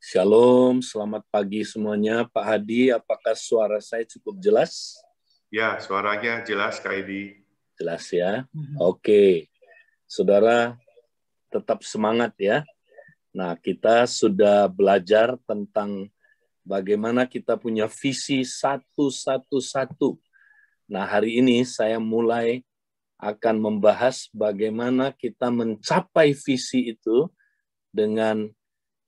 Shalom, selamat pagi semuanya. Pak Hadi, apakah suara saya cukup jelas? Ya, suaranya jelas, Kak Edi. Jelas ya. Oke, saudara tetap semangat ya. Nah, kita sudah belajar tentang bagaimana kita punya visi satu-satu-satu. Nah, hari ini saya mulai akan membahas bagaimana kita mencapai visi itu dengan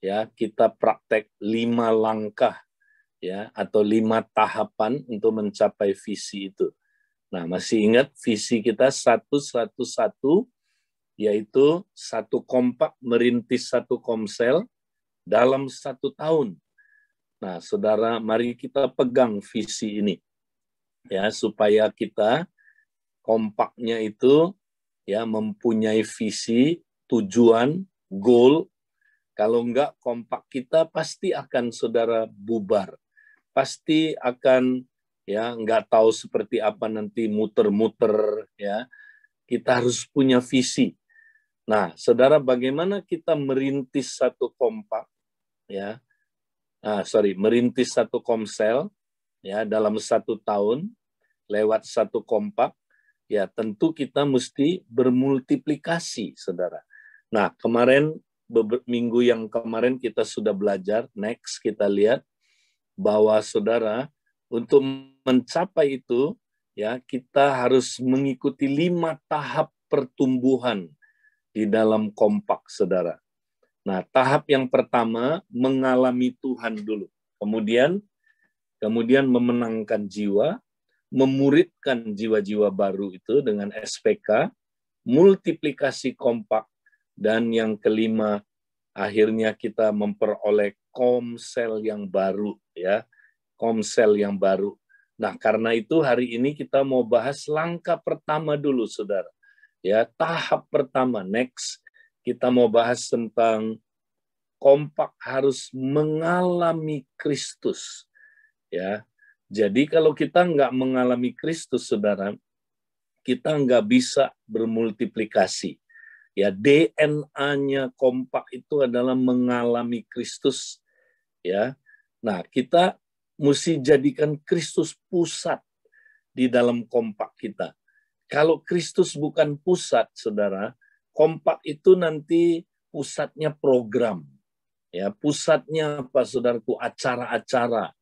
ya kita praktek 5 langkah ya atau 5 tahapan untuk mencapai visi itu. Nah, masih ingat visi kita 1-1-1, yaitu satu kompak merintis satu komsel dalam 1 tahun. Nah, saudara, mari kita pegang visi ini ya supaya kita kompaknya itu ya mempunyai visi, tujuan, goal. Kalau enggak, kompak kita pasti akan saudara bubar. Pasti akan ya enggak tahu seperti apa nanti muter-muter ya. Kita harus punya visi. Nah, saudara, bagaimana kita merintis satu kompak ya? Merintis satu komsel ya dalam 1 tahun lewat satu kompak ya tentu kita mesti bermultiplikasi, saudara. Nah, minggu yang kemarin kita sudah belajar, next kita lihat bahwa saudara untuk mencapai itu ya kita harus mengikuti 5 tahap pertumbuhan di dalam kompak, saudara. Nah, tahap yang pertama mengalami Tuhan dulu. Kemudian memenangkan jiwa, memuridkan jiwa-jiwa baru itu dengan SPK, multiplikasi kompak, dan yang kelima akhirnya kita memperoleh komsel yang baru ya, komsel yang baru. Nah, karena itu hari ini kita mau bahas langkah pertama dulu, saudara. Ya, tahap pertama, next kita mau bahas tentang kompak harus mengalami Kristus. Ya, jadi kalau kita nggak mengalami Kristus, saudara, kita nggak bisa bermultiplikasi. Ya, DNA-nya kompak itu adalah mengalami Kristus. Ya, nah kita mesti jadikan Kristus pusat di dalam kompak kita. Kalau Kristus bukan pusat, saudara, kompak itu nanti pusatnya program. Ya, pusatnya apa, saudaraku? Acara-acara.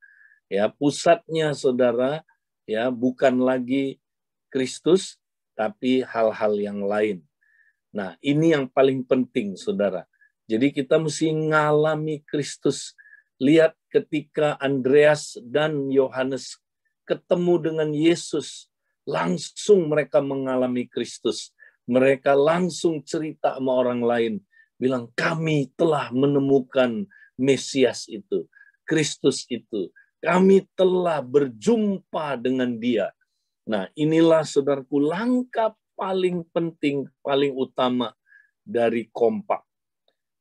Ya, pusatnya, saudara, ya bukan lagi Kristus, tapi hal-hal yang lain. Nah, ini yang paling penting, saudara. Jadi kita mesti ngalami Kristus. Lihat ketika Andreas dan Yohanes ketemu dengan Yesus, langsung mereka mengalami Kristus. Mereka langsung cerita sama orang lain, bilang kami telah menemukan Mesias itu, Kristus itu. Kami telah berjumpa dengan dia. Nah, inilah saudaraku langkah paling penting, paling utama dari kompak.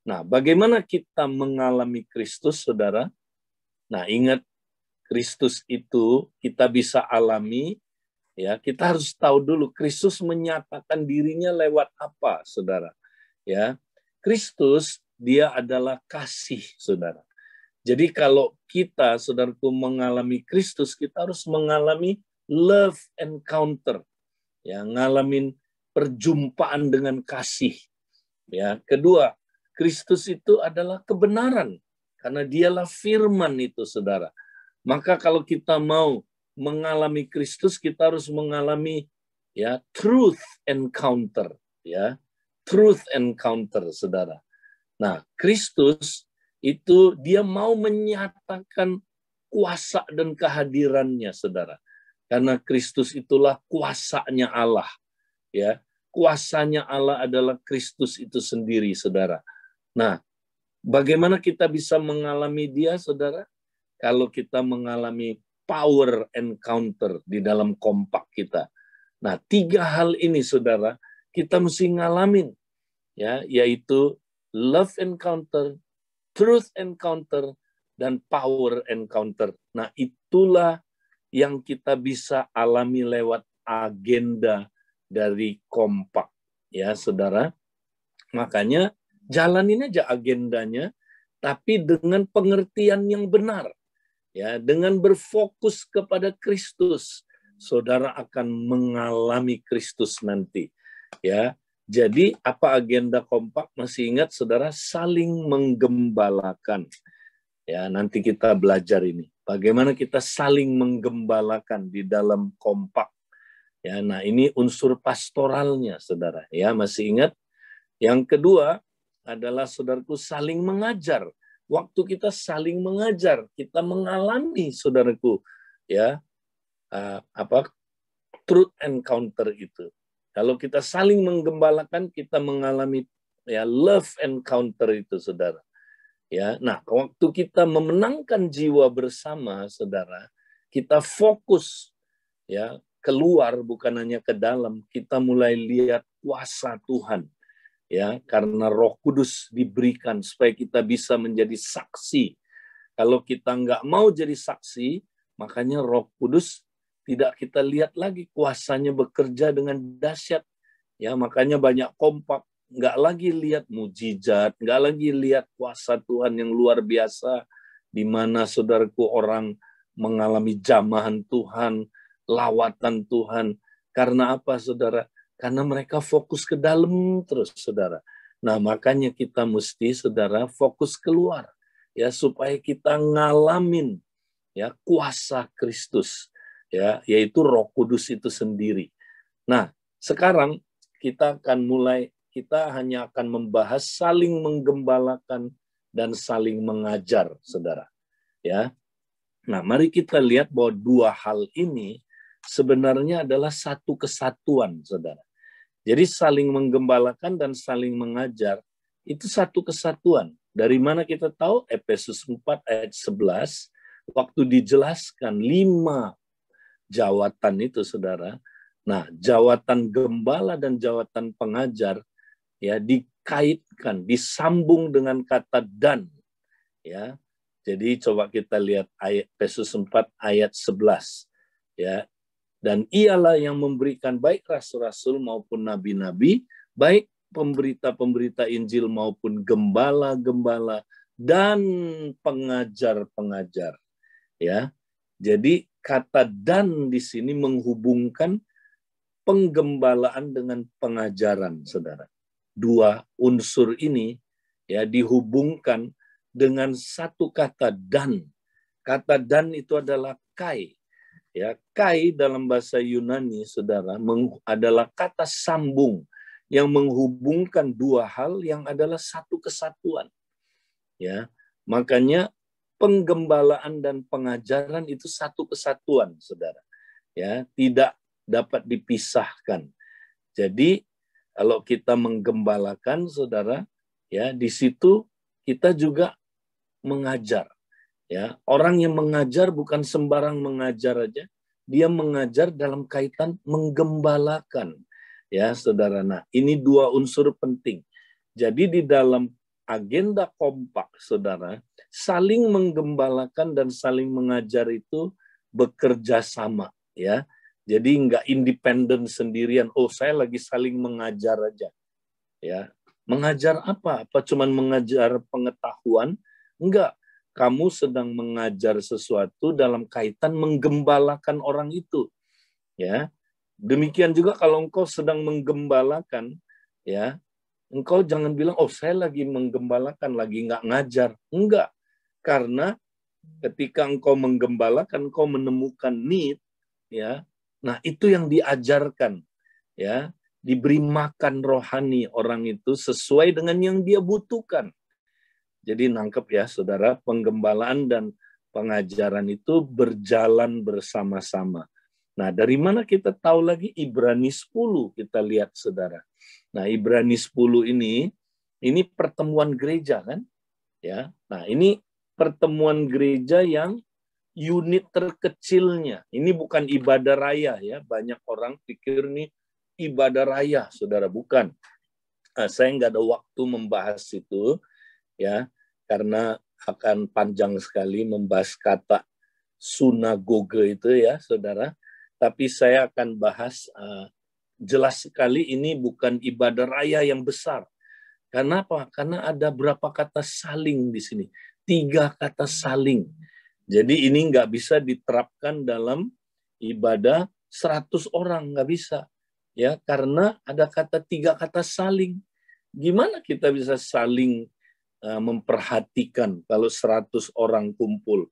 Nah, bagaimana kita mengalami Kristus, saudara? Nah, ingat, Kristus itu kita bisa alami, ya. Kita harus tahu dulu Kristus menyatakan dirinya lewat apa, saudara? Ya, Kristus dia adalah kasih, saudara. Jadi kalau kita, saudaraku, mengalami Kristus, kita harus mengalami love encounter. Ya, ngalamin perjumpaan dengan kasih. Ya, kedua, Kristus itu adalah kebenaran karena dialah firman itu, saudara. Maka kalau kita mau mengalami Kristus, kita harus mengalami ya truth encounter, ya. Truth encounter, saudara. Nah, Kristus itu dia mau menyatakan kuasa dan kehadirannya, saudara. Karena Kristus itulah kuasanya Allah. Ya, kuasanya Allah adalah Kristus itu sendiri, saudara. Nah, bagaimana kita bisa mengalami dia, saudara? Kalau kita mengalami power encounter di dalam kompak kita. Nah, 3 hal ini, saudara, kita mesti ngalamin. Ya, yaitu love encounter, truth encounter, dan power encounter. Nah, itulah yang kita bisa alami lewat agenda dari kompak. Ya, saudara. Makanya jalanin aja agendanya. tapi dengan pengertian yang benar. Ya, dengan berfokus kepada Kristus, saudara akan mengalami Kristus nanti. Ya, jadi apa agenda kompak? Masih ingat saudara, saling menggembalakan. Ya, nanti kita belajar ini. Bagaimana kita saling menggembalakan di dalam kompak. Ya, nah ini unsur pastoralnya, saudara. Ya, masih ingat? Yang kedua adalah saudaraku saling mengajar. Waktu kita saling mengajar, kita mengalami, saudaraku, ya truth encounter itu. Kalau kita saling menggembalakan, kita mengalami ya love encounter itu, saudara. Ya, nah waktu kita memenangkan jiwa bersama, saudara, kita fokus ya keluar bukan hanya ke dalam, kita mulai lihat kuasa Tuhan. Ya, karena Roh Kudus diberikan supaya kita bisa menjadi saksi. Kalau kita nggak mau jadi saksi, makanya Roh Kudus tidak kita lihat lagi kuasanya bekerja dengan dahsyat. Ya, makanya banyak kompak, nggak lagi lihat mujizat, nggak lagi lihat kuasa Tuhan yang luar biasa, di mana saudaraku orang mengalami jamahan Tuhan, lawatan Tuhan. Karena apa, saudara? Karena mereka fokus ke dalam terus, saudara. Nah, makanya kita mesti, saudara, fokus keluar. Ya, supaya kita ngalamin ya kuasa Kristus. Ya, yaitu Roh Kudus itu sendiri. Nah, sekarang kita hanya akan membahas saling menggembalakan dan saling mengajar, saudara. Ya. Nah, mari kita lihat bahwa dua hal ini sebenarnya adalah satu kesatuan, saudara. Jadi saling menggembalakan dan saling mengajar itu satu kesatuan. Dari mana kita tahu? Efesus 4 ayat 11, waktu dijelaskan 5 jawatan itu, saudara. Nah, jawatan gembala dan jawatan pengajar ya dikaitkan, disambung dengan kata dan. Ya. Jadi coba kita lihat ayat Efesus 4 ayat 11. Ya. Dan ialah yang memberikan baik rasul-rasul maupun nabi-nabi, baik pemberita-pemberita Injil maupun gembala-gembala dan pengajar-pengajar. Ya. Jadi kata dan di sini menghubungkan penggembalaan dengan pengajaran, saudara. Dua unsur ini ya dihubungkan dengan satu kata dan. Kata dan itu adalah kai. Ya, kai dalam bahasa Yunani, saudara, adalah kata sambung yang menghubungkan dua hal yang adalah satu kesatuan. Ya, makanya penggembalaan dan pengajaran itu satu kesatuan, saudara. Ya, tidak dapat dipisahkan. Jadi kalau kita menggembalakan, saudara, ya di situ kita juga mengajar. Ya, orang yang mengajar bukan sembarang mengajar aja, dia mengajar dalam kaitan menggembalakan. Ya, saudara. Nah, ini dua unsur penting. Jadi di dalam agenda kompak, saudara, saling menggembalakan dan saling mengajar itu bekerja sama, ya. Jadi nggak independen sendirian. Oh, saya lagi saling mengajar aja. Ya, mengajar apa? Apa cuman mengajar pengetahuan? Enggak. Kamu sedang mengajar sesuatu dalam kaitan menggembalakan orang itu. Ya. Demikian juga kalau engkau sedang menggembalakan, ya, engkau jangan bilang, oh saya lagi menggembalakan, lagi nggak ngajar. Enggak. Karena ketika engkau menggembalakan, engkau menemukan need, ya. Nah, itu yang diajarkan, ya. Diberi makan rohani orang itu sesuai dengan yang dia butuhkan. Jadi nangkep ya, saudara, penggembalaan dan pengajaran itu berjalan bersama-sama. Nah, dari mana kita tahu lagi? Ibrani 10 kita lihat, saudara. Nah, Ibrani 10 ini pertemuan gereja kan? Ya. Nah, ini pertemuan gereja yang unit terkecilnya. Ini bukan ibadah raya ya. Banyak orang pikir nih ibadah raya, saudara, bukan. Nah, saya nggak ada waktu membahas itu. Ya, karena akan panjang sekali membahas kata sunagoge itu ya, saudara. Tapi saya akan bahas jelas sekali ini bukan ibadah raya yang besar, Karena apa? Karena ada berapa kata saling di sini. 3 kata saling. Jadi ini nggak bisa diterapkan dalam ibadah 100 orang, nggak bisa. Ya, karena ada 3 kata saling. Gimana kita bisa saling memperhatikan kalau 100 orang kumpul?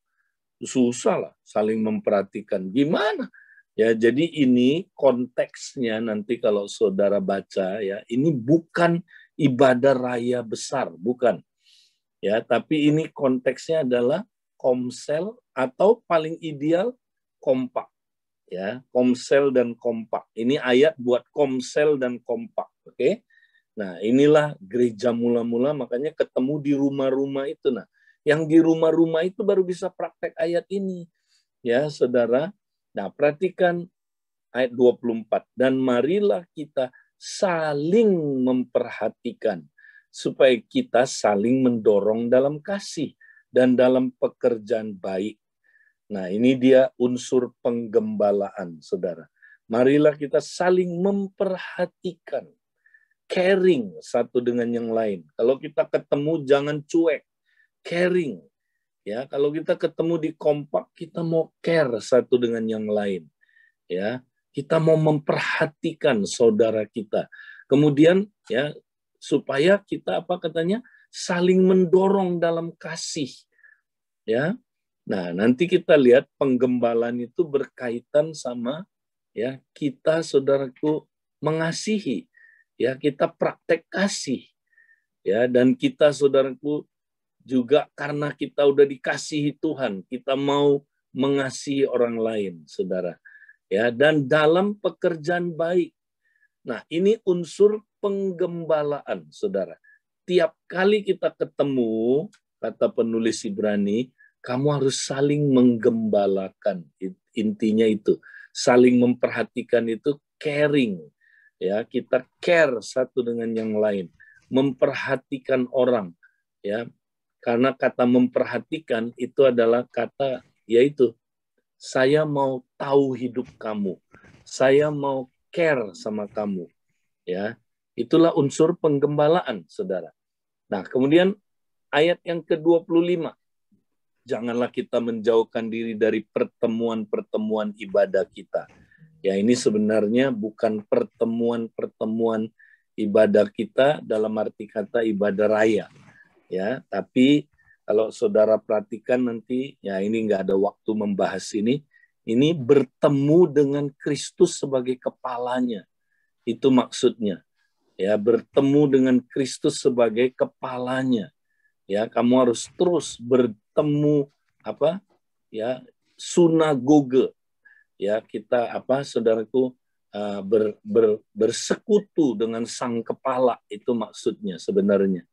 Susah lah saling memperhatikan. Gimana? Ya, jadi ini konteksnya nanti kalau saudara baca ya, ini bukan ibadah raya besar, bukan. Ya, tapi ini konteksnya adalah komsel atau paling ideal kompak. Ya, komsel dan kompak. Ini ayat buat komsel dan kompak, oke? Nah, inilah gereja mula-mula, makanya ketemu di rumah-rumah itu. Nah, yang di rumah-rumah itu baru bisa praktek ayat ini. Ya, saudara. Nah, perhatikan ayat 24. Dan marilah kita saling memperhatikan, supaya kita saling mendorong dalam kasih dan dalam pekerjaan baik. Nah, ini dia unsur penggembalaan, saudara. Marilah kita saling memperhatikan, caring satu dengan yang lain. Kalau kita ketemu jangan cuek, caring. Ya, kalau kita ketemu di kompak, kita mau care satu dengan yang lain. Ya, kita mau memperhatikan saudara kita. Kemudian ya, supaya kita apa katanya? Saling mendorong dalam kasih. Ya. Nah, nanti kita lihat penggembalaan itu berkaitan sama ya, kita saudaraku mengasihi. Ya, kita praktek kasih. Ya, dan kita saudaraku juga karena kita udah dikasihi Tuhan, kita mau mengasihi orang lain, saudara. Ya, dan dalam pekerjaan baik. Nah, ini unsur penggembalaan, saudara. Tiap kali kita ketemu, kata penulis Ibrani, kamu harus saling menggembalakan. Intinya itu, saling memperhatikan itu caring. Ya, kita care satu dengan yang lain, memperhatikan orang. Ya, karena kata memperhatikan itu adalah kata yaitu saya mau tahu hidup kamu. Saya mau care sama kamu. Ya, itulah unsur penggembalaan, saudara. Nah, kemudian ayat yang ke-25. Janganlah kita menjauhkan diri dari pertemuan-pertemuan ibadah kita. Ya, ini sebenarnya bukan pertemuan-pertemuan ibadah kita dalam arti kata ibadah raya. Ya, tapi kalau saudara perhatikan nanti, ya ini nggak ada waktu membahas ini bertemu dengan Kristus sebagai kepalanya. Itu maksudnya. Ya, bertemu dengan Kristus sebagai kepalanya. Ya, kamu harus terus bertemu apa? Ya, sunagoge. Ya, kita saudaraku bersekutu dengan sang kepala, itu maksudnya sebenarnya.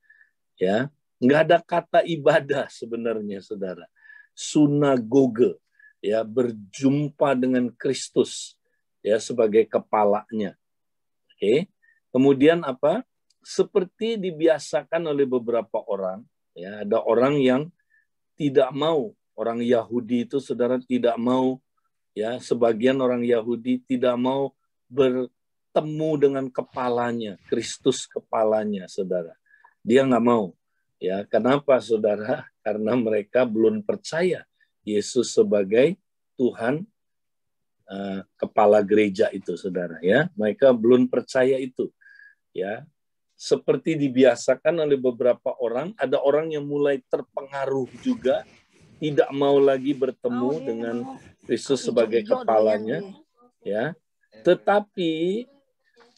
Ya, nggak ada kata ibadah sebenarnya, saudara. Sunagoge, ya, berjumpa dengan Kristus, ya, sebagai kepalanya. Oke. Kemudian apa? Seperti dibiasakan oleh beberapa orang, ya, ada orang yang tidak mau, orang Yahudi itu, saudara, tidak mau, ya, sebagian orang Yahudi tidak mau bertemu dengan kepalanya, Kristus kepalanya, saudara. Dia nggak mau. Ya, kenapa, saudara? Karena mereka belum percaya Yesus sebagai Tuhan, kepala gereja itu, saudara. Ya, mereka belum percaya itu. Ya, seperti dibiasakan oleh beberapa orang, ada orang yang mulai terpengaruh juga, tidak mau lagi bertemu dengan Kristus sebagai kepalanya. Ya, tetapi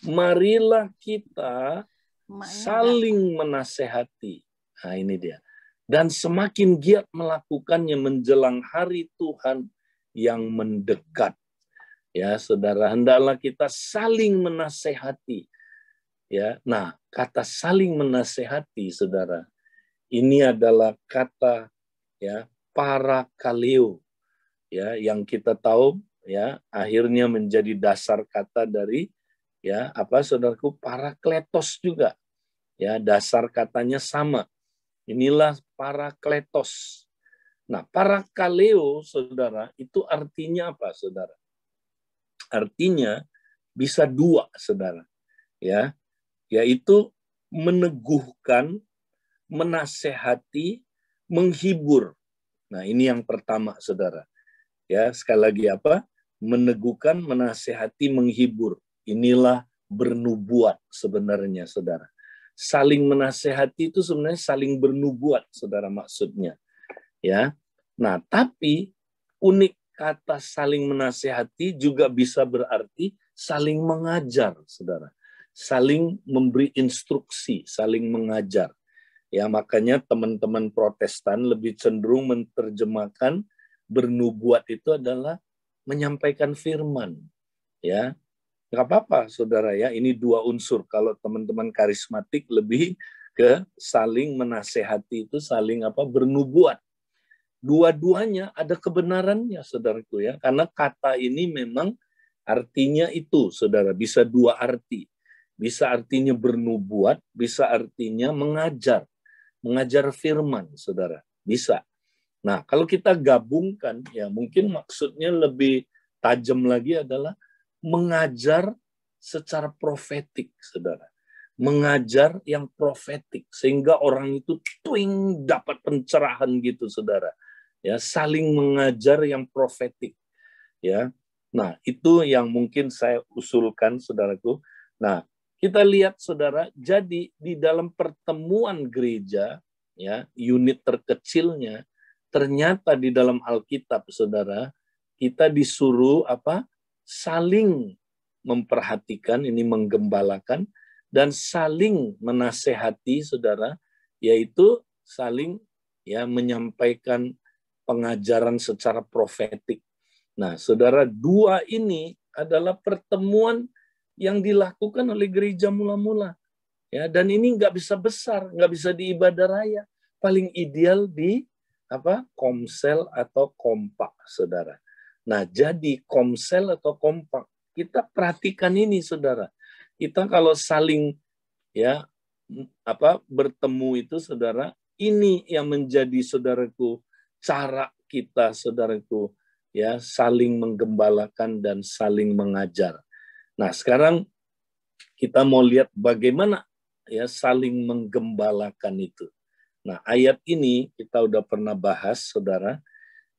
marilah kita saling menasehati. Nah, ini dia. Dan semakin giat melakukannya menjelang hari Tuhan yang mendekat. Ya, saudara, hendaklah kita saling menasehati. Ya, nah, kata saling menasehati, saudara, ini adalah kata ya parakaleo, ya, yang kita tahu ya akhirnya menjadi dasar kata dari ya saudaraku, parakletos juga. Ya, dasar katanya sama. Inilah parakletos. Nah, parakaleo, saudara, itu artinya apa, saudara? Artinya bisa dua, saudara. Ya, yaitu meneguhkan, menasehati, menghibur. Nah, ini yang pertama, saudara. Ya, sekali lagi apa? Meneguhkan, menasehati, menghibur. Inilah bernubuat sebenarnya, saudara. Saling menasehati itu sebenarnya saling bernubuat, saudara, maksudnya. Ya. Nah, tapi unik kata saling menasehati juga bisa berarti saling mengajar, saudara. Saling memberi instruksi, saling mengajar. Ya, makanya teman-teman Protestan lebih cenderung menerjemahkan bernubuat itu adalah menyampaikan firman. Ya, nggak apa-apa, saudara ya. Ini dua unsur. Kalau teman-teman karismatik lebih ke saling menasehati itu saling bernubuat. Dua-duanya ada kebenarannya, saudaraku ya. Karena kata ini memang artinya itu, saudara. Bisa dua arti. Bisa artinya bernubuat, bisa artinya mengajar. Mengajar firman, saudara. Bisa. Nah, kalau kita gabungkan, ya mungkin maksudnya lebih tajam lagi adalah mengajar secara profetik, saudara. Mengajar yang profetik, sehingga orang itu twing dapat pencerahan gitu, saudara. Ya, saling mengajar yang profetik. Ya, nah itu yang mungkin saya usulkan, saudaraku. Nah, kita lihat, saudara, jadi di dalam pertemuan gereja, ya, unit terkecilnya, ternyata di dalam Alkitab, saudara, kita disuruh saling memperhatikan, ini menggembalakan, dan saling menasehati, saudara, yaitu saling menyampaikan pengajaran secara profetik. Nah, saudara, dua ini adalah pertemuan yang dilakukan oleh gereja mula-mula. Ya, dan ini nggak bisa besar, nggak bisa di ibadah raya. Paling ideal di komsel atau kompak, saudara. Nah, jadi komsel atau kompak, kita perhatikan ini, saudara. Kita kalau saling bertemu itu, saudara, ini yang menjadi, saudaraku, cara kita, saudaraku, ya, saling menggembalakan dan saling mengajar. Nah, sekarang kita mau lihat bagaimana ya saling menggembalakan itu. Nah, ayat ini kita udah pernah bahas, saudara.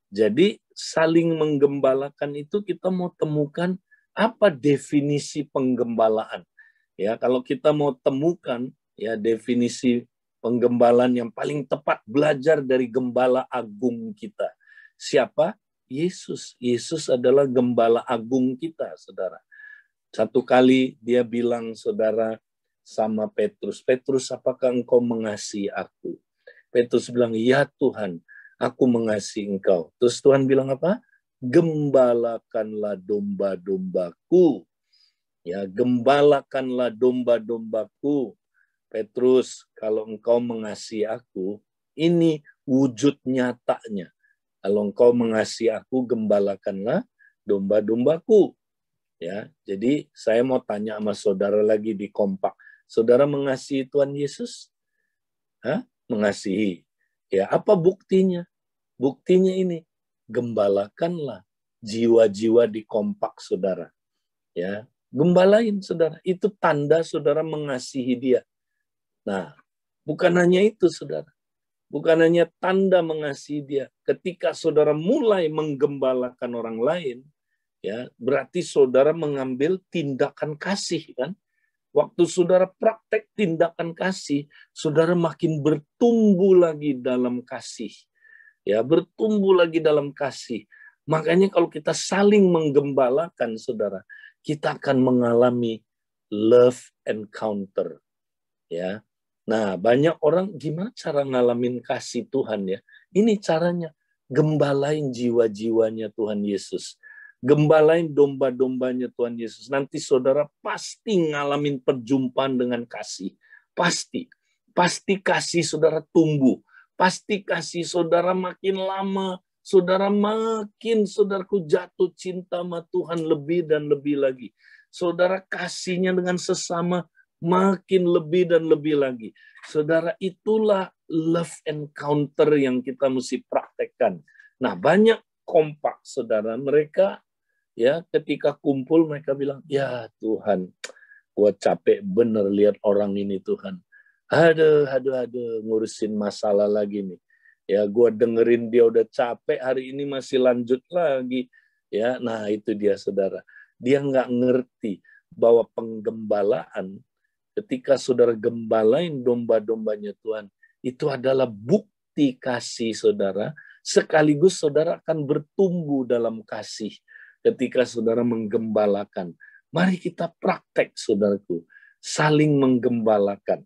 Jadi saling menggembalakan itu kita mau temukan apa definisi penggembalaan. Ya, kalau kita mau temukan ya definisi penggembalaan yang paling tepat, belajar dari gembala agung kita. Siapa? Yesus. Yesus adalah gembala agung kita, saudara. Satu kali dia bilang, saudara, sama Petrus, Petrus, apakah engkau mengasihi aku? Petrus bilang, ya Tuhan, aku mengasihi engkau. Terus Tuhan bilang apa? Gembalakanlah domba-dombaku. Ya, gembalakanlah domba-dombaku. Petrus, kalau engkau mengasihi aku, ini wujud nyatanya. Kalau engkau mengasihi aku, gembalakanlah domba-dombaku. Ya, jadi saya mau tanya sama saudara lagi di kompak. Saudara mengasihi Tuhan Yesus? Hah? Mengasihi. Ya, apa buktinya? Buktinya ini, gembalakanlah jiwa-jiwa di kompak, saudara. Ya, gembalain, saudara. Itu tanda saudara mengasihi dia. Nah, bukan hanya itu, saudara. Bukan hanya tanda mengasihi dia. Ketika saudara mulai menggembalakan orang lain, ya, berarti saudara mengambil tindakan kasih, kan? Waktu saudara praktek tindakan kasih, saudara makin bertumbuh lagi dalam kasih. Ya, bertumbuh lagi dalam kasih. Makanya kalau kita saling menggembalakan, saudara, kita akan mengalami love encounter. Ya. Nah, banyak orang gimana cara ngalamin kasih Tuhan ya? Ini caranya, gembalain jiwa-jiwanya Tuhan Yesus. Gembalain domba-dombanya Tuhan Yesus. Nanti saudara pasti ngalamin perjumpaan dengan kasih. Pasti. Pasti kasih saudara tumbuh. Pasti kasih saudara makin lama. Saudara makin, saudaraku, jatuh cinta sama Tuhan lebih dan lebih lagi. Saudara kasihnya dengan sesama makin lebih dan lebih lagi. Saudara, itulah love encounter yang kita mesti praktekkan. Nah, banyak kompak, saudara. Mereka ya ketika kumpul mereka bilang, ya Tuhan, gua capek bener lihat orang ini, Tuhan. Aduh, ngurusin masalah lagi nih. Ya, gue dengerin dia udah capek, hari ini masih lanjut lagi. Ya, nah itu dia saudara. Dia nggak ngerti bahwa penggembalaan, ketika saudara gembalain domba-dombanya Tuhan, itu adalah bukti kasih saudara, sekaligus saudara akan bertumbuh dalam kasih ketika saudara menggembalakan. Mari kita praktek, saudaraku, saling menggembalakan.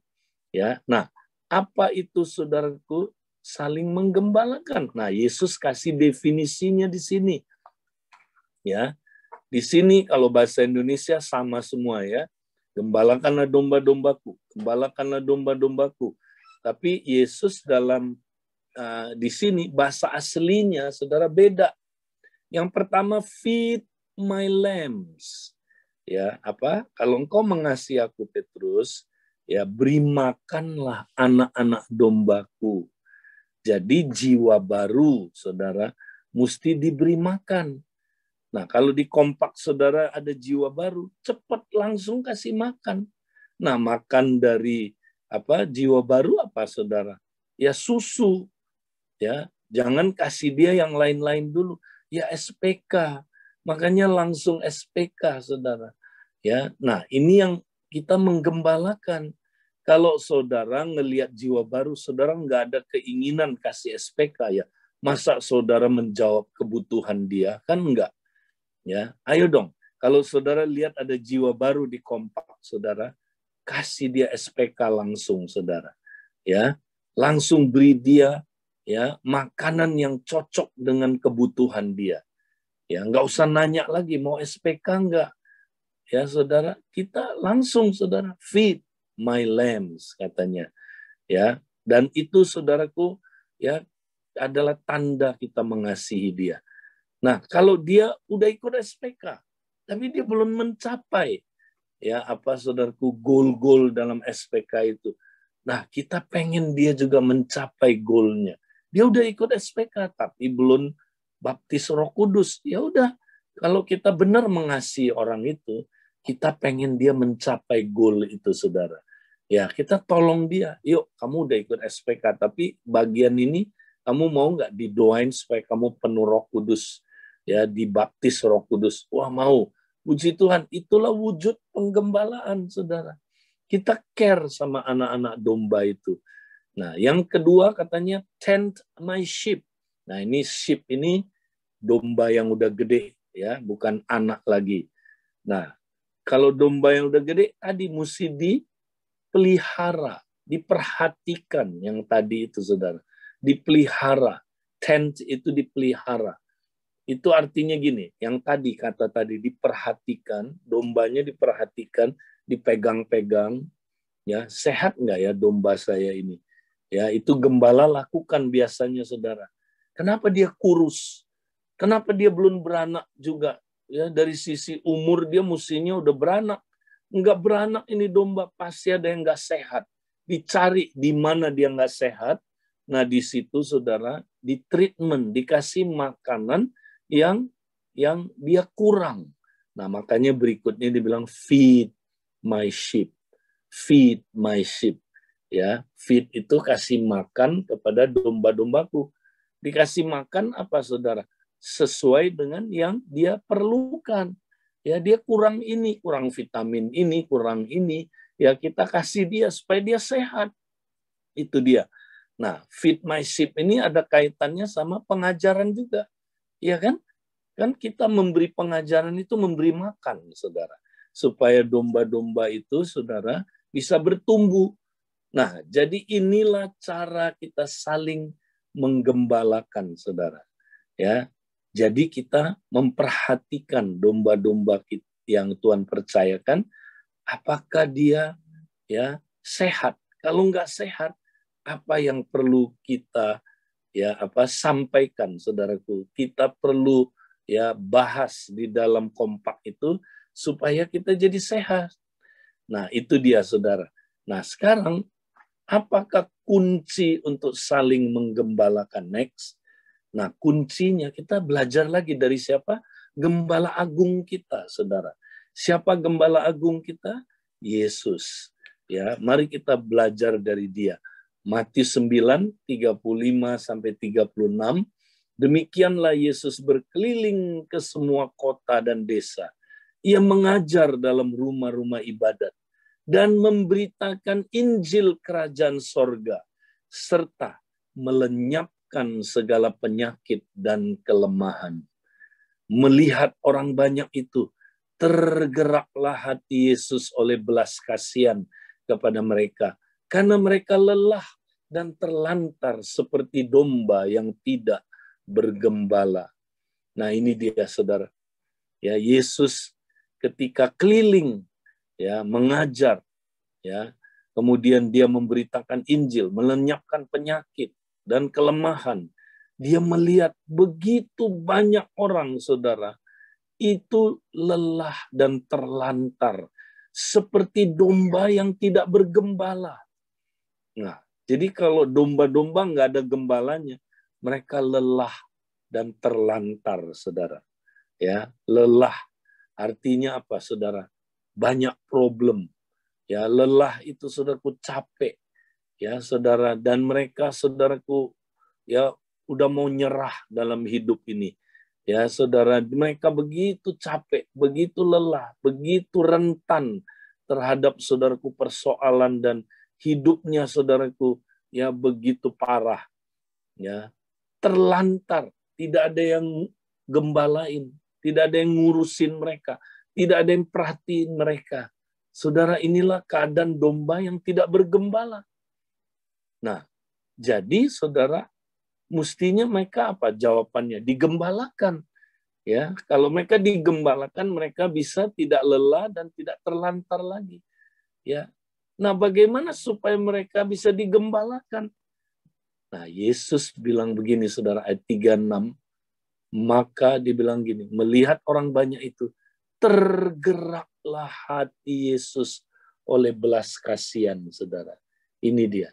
Ya, nah, apa itu saudaraku saling menggembalakan? Nah, Yesus kasih definisinya di sini. Ya, di sini kalau bahasa Indonesia sama semua ya. Gembalakanlah domba-dombaku, gembalakanlah domba-dombaku. Tapi Yesus dalam di sini bahasa aslinya saudara beda. Yang pertama, feed my lambs. Ya, apa? Kalau engkau mengasihi aku Petrus, ya beri makanlah anak-anak dombaku. Jadi jiwa baru, saudara, mesti diberi makan. Nah, kalau di kompak saudara ada jiwa baru, cepat langsung kasih makan. Nah, makan dari apa jiwa baru apa saudara? Ya susu. Ya, jangan kasih dia yang lain-lain dulu. Ya SPK. Makanya langsung SPK, saudara. Ya, nah ini yang kita menggembalakan. Kalau saudara ngelihat jiwa baru, saudara nggak ada keinginan kasih SPK ya. Masa saudara menjawab kebutuhan dia? Kan enggak. Ya, ayo dong. Kalau saudara lihat ada jiwa baru di kompak, saudara, kasih dia SPK langsung, saudara. Ya, langsung beri dia ya makanan yang cocok dengan kebutuhan dia. Ya, nggak usah nanya lagi mau SPK enggak. Ya, saudara, kita langsung saudara feed my lambs katanya. Ya, dan itu saudaraku ya adalah tanda kita mengasihi dia. Nah, kalau dia udah ikut SPK, tapi dia belum mencapai ya apa saudaraku goal-goal dalam SPK itu. Nah, kita pengen dia juga mencapai goalnya. Dia udah ikut SPK tapi belum baptis Roh Kudus. Ya udah, kalau kita benar mengasihi orang itu, kita pengen dia mencapai goal itu, saudara. Ya, kita tolong dia. Yuk, kamu udah ikut SPK, tapi bagian ini kamu mau nggak didoain supaya kamu penuh Roh Kudus, ya, dibaptis Roh Kudus. Wah, mau. Puji Tuhan, itulah wujud penggembalaan, saudara. Kita care sama anak-anak domba itu. Nah, yang kedua katanya tend my sheep. Nah, ini sheep ini domba yang udah gede, ya, bukan anak lagi. Nah, kalau domba yang udah gede tadi mesti dipelihara, diperhatikan yang tadi itu, saudara. Dipelihara. Tend itu dipelihara. Itu artinya gini, yang tadi kata tadi diperhatikan, dombanya diperhatikan, dipegang-pegang, ya sehat nggak ya domba saya ini? Ya itu gembala lakukan biasanya, saudara. Kenapa dia kurus? Kenapa dia belum beranak juga? Ya dari sisi umur dia mestinya udah beranak. Nggak beranak ini domba, pasti ada yang nggak sehat. Dicari di mana dia nggak sehat. Nah di situ saudara di treatment, dikasih makanan yang dia kurang. Nah makanya berikutnya dibilang feed my sheep. Feed my sheep. Ya, feed itu kasih makan kepada domba-dombaku. Dikasih makan apa saudara? Sesuai dengan yang dia perlukan. Ya, dia kurang ini, kurang vitamin ini, kurang ini. Ya, kita kasih dia supaya dia sehat. Itu dia. Nah, feed my sheep ini ada kaitannya sama pengajaran juga. Ya kan? Kan kita memberi pengajaran itu memberi makan, saudara. Supaya domba-domba itu, saudara, bisa bertumbuh. Nah, jadi inilah cara kita saling menggembalakan, saudara. Ya, jadi kita memperhatikan domba-domba yang Tuhan percayakan, apakah dia ya sehat. Kalau nggak sehat, apa yang perlu kita ya apa sampaikan, saudaraku? Kita perlu ya bahas di dalam kompak itu supaya kita jadi sehat. Nah, itu dia, saudara. Nah, sekarang apakah kunci untuk saling menggembalakan? Next. Nah, kuncinya kita belajar lagi dari siapa? Gembala agung kita, saudara. Siapa gembala agung kita? Yesus. Ya, mari kita belajar dari dia. Matius 9, 35 sampai 36. Demikianlah Yesus berkeliling ke semua kota dan desa. Ia mengajar dalam rumah-rumah ibadat dan memberitakan Injil Kerajaan Sorga, serta melenyapkan segala penyakit dan kelemahan. Melihat orang banyak itu, tergeraklah hati Yesus oleh belas kasihan kepada mereka, karena mereka lelah dan terlantar seperti domba yang tidak bergembala. Nah, ini dia, saudara. Ya, Yesus ketika keliling, ya, mengajar, ya, kemudian dia memberitakan Injil, melenyapkan penyakit dan kelemahan. Dia melihat begitu banyak orang, saudara, itu lelah dan terlantar seperti domba yang tidak bergembala. Nah, jadi kalau domba-domba nggak ada gembalanya, mereka lelah dan terlantar, saudara. Ya, lelah artinya apa, saudara? Banyak problem. Ya, lelah itu, saudaraku, capek. Ya, saudara, dan mereka, saudaraku, ya udah mau nyerah dalam hidup ini. Ya, saudara, mereka begitu capek, begitu lelah, begitu rentan terhadap, saudaraku, persoalan dan hidupnya, saudaraku, ya begitu parah. Ya, terlantar, tidak ada yang gembalain, tidak ada yang ngurusin mereka, tidak ada yang perhatiin mereka. Saudara, inilah keadaan domba yang tidak bergembala. Nah, jadi saudara, mestinya mereka apa jawabannya? Digembalakan. Ya, kalau mereka digembalakan, mereka bisa tidak lelah dan tidak terlantar lagi. Ya. Nah, bagaimana supaya mereka bisa digembalakan? Nah, Yesus bilang begini, saudara, ayat 36. Maka dibilang gini, melihat orang banyak itu, tergeraklah hati Yesus oleh belas kasihan, saudara. Ini dia.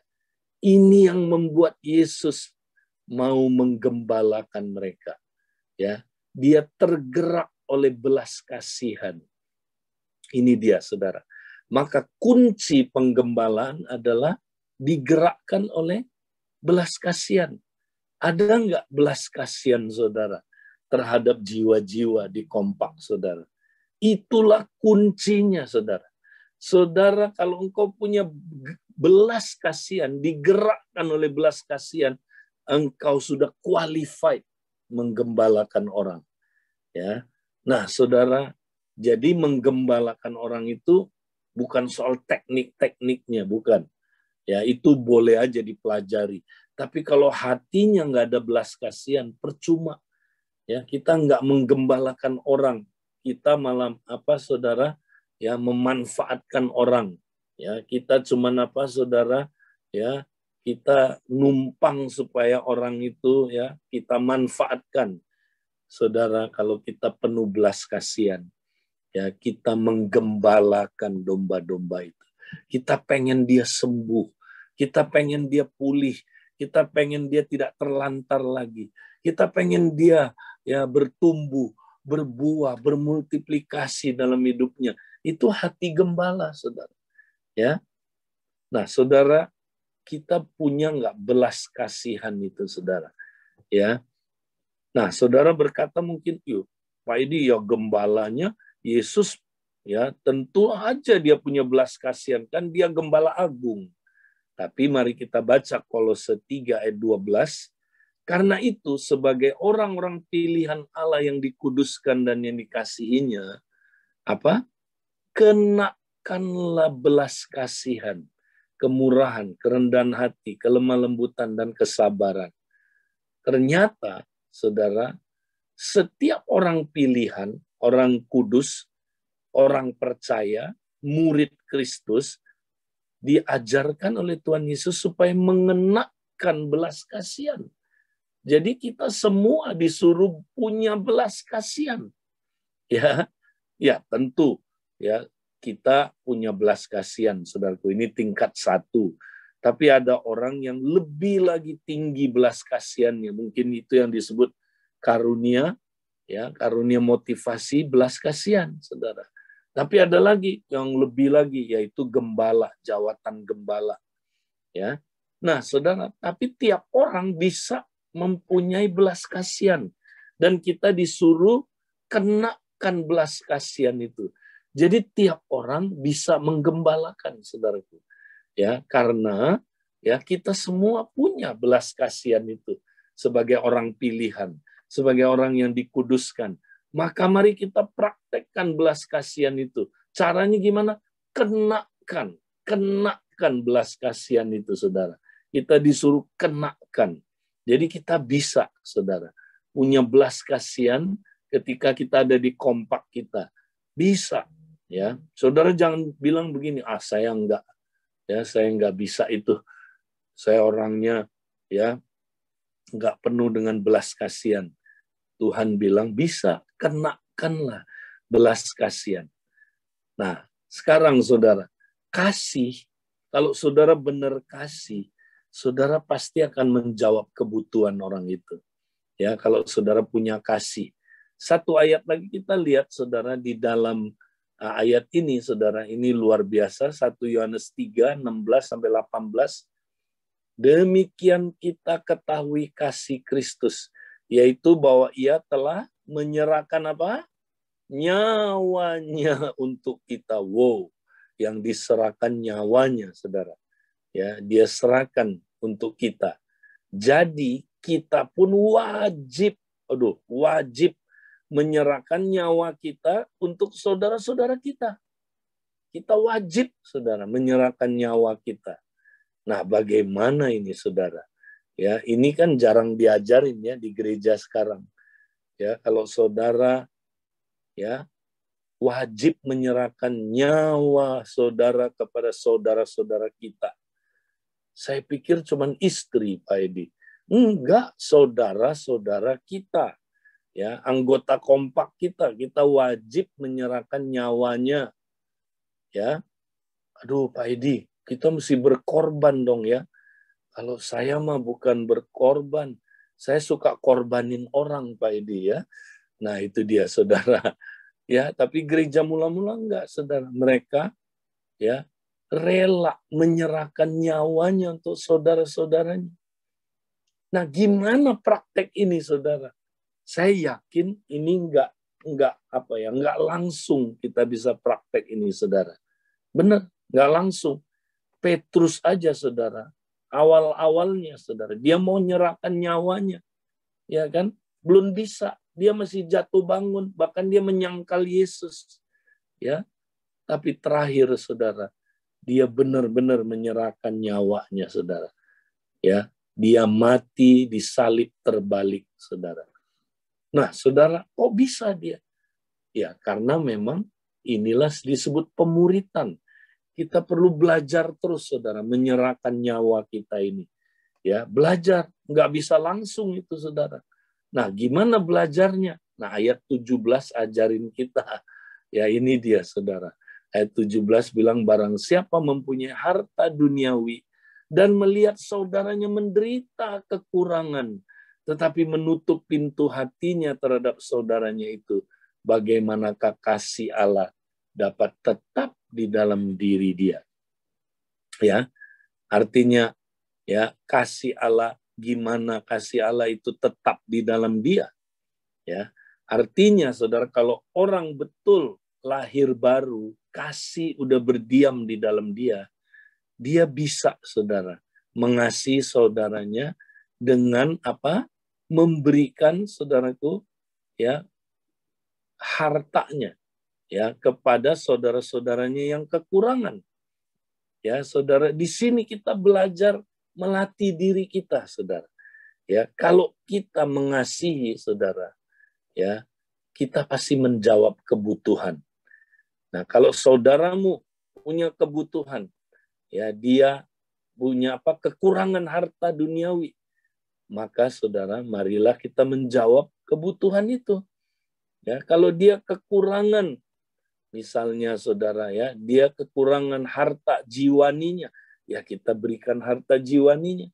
Ini yang membuat Yesus mau menggembalakan mereka. Ya, dia tergerak oleh belas kasihan. Ini dia, saudara. Maka kunci penggembalaan adalah digerakkan oleh belas kasihan. Ada nggak belas kasihan, saudara, terhadap jiwa-jiwa di Kompak, saudara? Itulah kuncinya, saudara. Saudara, kalau engkau punya belas kasihan, digerakkan oleh belas kasihan, engkau sudah qualified menggembalakan orang. Ya. Nah, saudara, jadi menggembalakan orang itu bukan soal teknik-tekniknya, bukan. Ya, itu boleh aja dipelajari. Tapi kalau hatinya nggak ada belas kasihan, percuma. Ya, kita nggak menggembalakan orang, kita malah apa, saudara? Ya, memanfaatkan orang. Ya, kita cuman apa, saudara? Ya, kita numpang supaya orang itu, ya, kita manfaatkan. Saudara, kalau kita penuh belas kasihan, ya, kita menggembalakan domba-domba itu. Kita pengen dia sembuh, kita pengen dia pulih, kita pengen dia tidak terlantar lagi, kita pengen dia, ya, bertumbuh, berbuah, bermultiplikasi dalam hidupnya. Itu hati gembala, saudara. Ya, nah, saudara, kita punya nggak belas kasihan itu, saudara? Ya, nah, saudara berkata mungkin, yuk, Pak Edi, ya gembalanya Yesus, ya tentu aja dia punya belas kasihan, kan dia gembala agung. Tapi mari kita baca Kolose 3 ayat 12. Karena itu sebagai orang-orang pilihan Allah yang dikuduskan dan yang dikasihinya, apa? Kenakanlah belas kasihan, kemurahan, kerendahan hati, kelemah lembutan dan kesabaran. Ternyata, saudara, setiap orang pilihan, orang kudus, orang percaya, murid Kristus, diajarkan oleh Tuhan Yesus supaya mengenakan belas kasihan. Jadi kita semua disuruh punya belas kasihan. Ya, ya tentu, ya kita punya belas kasihan, saudaraku. Ini tingkat 1. Tapi ada orang yang lebih lagi tinggi belas kasihannya. Mungkin itu yang disebut karunia, ya, karunia motivasi belas kasihan, saudara. Tapi ada lagi yang lebih lagi, yaitu gembala, jawatan gembala. Ya, nah saudara, tapi tiap orang bisa mempunyai belas kasihan, dan kita disuruh kenakan belas kasihan itu. Jadi tiap orang bisa menggembalakan, saudaraku. Ya, karena ya kita semua punya belas kasihan itu sebagai orang pilihan, sebagai orang yang dikuduskan. Maka mari kita praktekkan belas kasihan itu. Caranya gimana? Kenakan belas kasihan itu, saudara. Kita disuruh kenakan. Jadi kita bisa, saudara, punya belas kasihan ketika kita ada di kompak kita. Bisa, ya. Saudara jangan bilang begini, saya enggak, ya, saya enggak bisa itu. Saya orangnya, ya, enggak penuh dengan belas kasihan. Tuhan bilang bisa, kenakanlah belas kasihan. Nah, sekarang saudara, kasih, kalau saudara benar kasih, saudara pasti akan menjawab kebutuhan orang itu. Ya, kalau saudara punya kasih. Satu ayat lagi kita lihat, saudara, di dalam ayat ini, saudara, ini luar biasa, 1 Yohanes 3, 16-18. Demikian kita ketahui kasih Kristus, yaitu bahwa ia telah menyerahkan apa? Nyawanya untuk kita. Wow, yang diserahkan nyawanya, saudara. Ya, dia serahkan untuk kita. Jadi kita pun wajib menyerahkan nyawa kita untuk saudara-saudara kita. Kita wajib, saudara, menyerahkan nyawa kita. Nah, bagaimana ini, saudara? Ya, ini kan jarang diajarin ya di gereja sekarang. Ya, kalau saudara ya wajib menyerahkan nyawa saudara kepada saudara-saudara kita. Saya pikir cuman istri, Pak Edi. Enggak, saudara-saudara kita. Ya, anggota kompak kita wajib menyerahkan nyawanya. Ya. Aduh, Pak Edi, kita mesti berkorban dong ya. Kalau saya mah bukan berkorban. Saya suka korbanin orang, Pak Edi ya. Nah, itu dia, saudara. Ya, tapi gereja mula-mula enggak, saudara. Mereka ya rela menyerahkan nyawanya untuk saudara-saudaranya. Nah, gimana praktek ini, saudara? Saya yakin ini enggak langsung kita bisa praktek ini, saudara. Benar, enggak langsung. Petrus aja, saudara, awal-awalnya, saudara, dia mau menyerahkan nyawanya, ya kan? Belum bisa, dia masih jatuh bangun, bahkan dia menyangkal Yesus, ya. Tapi terakhir, saudara, dia benar-benar menyerahkan nyawanya, saudara. Ya, dia mati disalib terbalik, saudara. Nah, saudara, kok bisa dia? Ya, karena memang inilah disebut pemuritan. Kita perlu belajar terus, saudara, menyerahkan nyawa kita ini. Ya, belajar, nggak bisa langsung itu, saudara. Nah, gimana belajarnya? Nah, ayat 17 ajarin kita. Ya, ini dia, saudara. Ayat 17 bilang, barang siapa mempunyai harta duniawi dan melihat saudaranya menderita kekurangan, tetapi menutup pintu hatinya terhadap saudaranya itu, bagaimanakah kasih Allah dapat tetap di dalam diri dia? Ya, artinya ya kasih Allah, gimana kasih Allah itu tetap di dalam dia? Ya, artinya saudara, kalau orang betul lahir baru, kasih udah berdiam di dalam dia, dia bisa, saudara, mengasihi saudaranya dengan apa? Memberikan, saudaraku, ya, hartanya ya kepada saudara-saudaranya yang kekurangan. Ya, saudara, di sini kita belajar melatih diri kita, saudara. Ya, kalau kita mengasihi, saudara, ya, kita pasti menjawab kebutuhan. Nah, kalau saudaramu punya kebutuhan, ya, dia punya apa? Kekurangan harta duniawi, maka saudara, marilah kita menjawab kebutuhan itu. Ya, kalau dia kekurangan, misalnya saudara ya, dia kekurangan harta jiwaninya, ya kita berikan harta jiwaninya.